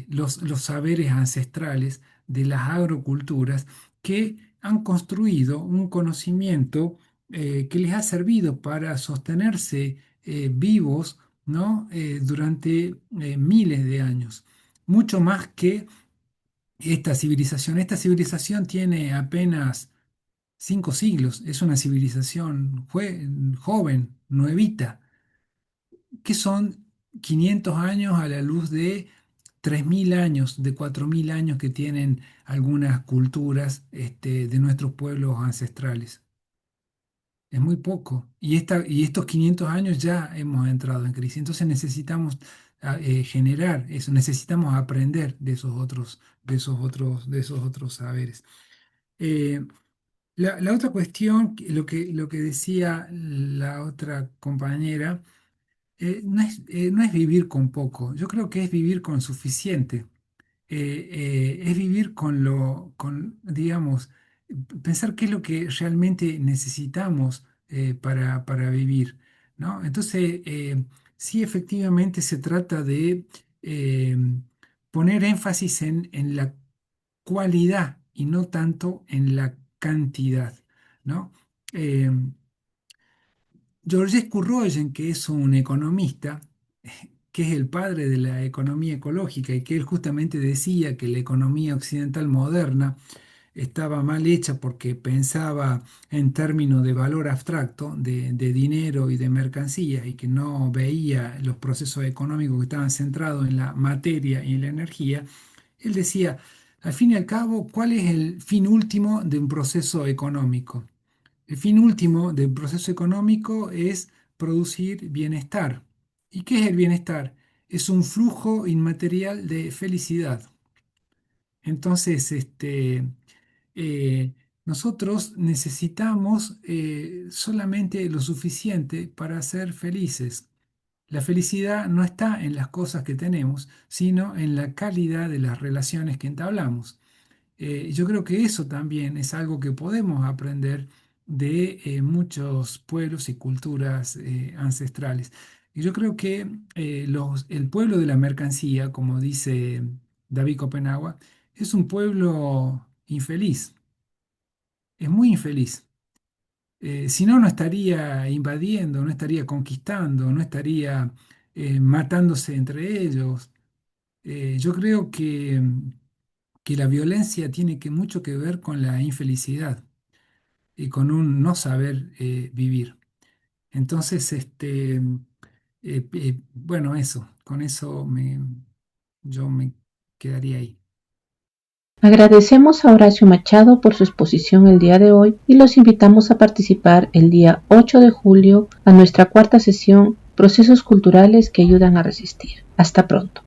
los saberes ancestrales de las agroculturas que han construido un conocimiento que les ha servido para sostenerse vivos, ¿no?, durante miles de años, mucho más que esta civilización. Esta civilización tiene apenas 5 siglos, es una civilización joven, nuevita, que son 500 años a la luz de 3.000 años, de 4.000 años que tienen algunas culturas de nuestros pueblos ancestrales. Es muy poco. Y estos 500 años ya hemos entrado en crisis. Entonces necesitamos generar eso, necesitamos aprender de esos otros saberes. Eh, la otra cuestión, lo que decía la otra compañera, no es vivir con poco, yo creo que es vivir con suficiente. Es vivir digamos, pensar qué es lo que realmente necesitamos para vivir, ¿no? Entonces, sí, efectivamente se trata de eh, poner énfasis en la cualidad y no tanto en la cantidad, ¿no? Eh, Georges Kurroyen, que es un economista, que es el padre de la economía ecológica y que él justamente decía que la economía occidental moderna estaba mal hecha porque pensaba en términos de valor abstracto, de dinero y de mercancía, y que no veía los procesos económicos que estaban centrados en la materia y en la energía. Él decía, al fin y al cabo, ¿cuál es el fin último de un proceso económico? El fin último del proceso económico es producir bienestar. ¿Y qué es el bienestar? Es un flujo inmaterial de felicidad. Entonces, nosotros necesitamos solamente lo suficiente para ser felices. La felicidad no está en las cosas que tenemos, sino en la calidad de las relaciones que entablamos. Yo creo que eso también es algo que podemos aprender de muchos pueblos y culturas ancestrales. Y yo creo que el pueblo de la mercancía, como dice David Copenhague, es un pueblo infeliz, es muy infeliz. Si no, no estaría invadiendo, no estaría conquistando, no estaría matándose entre ellos. Yo creo que la violencia tiene mucho que ver con la infelicidad y con un no saber vivir. Entonces, bueno, eso, con eso yo me quedaría ahí. Agradecemos a Horacio Machado por su exposición el día de hoy y los invitamos a participar el día 8 de julio a nuestra cuarta sesión Procesos culturales que ayudan a resistir. Hasta pronto.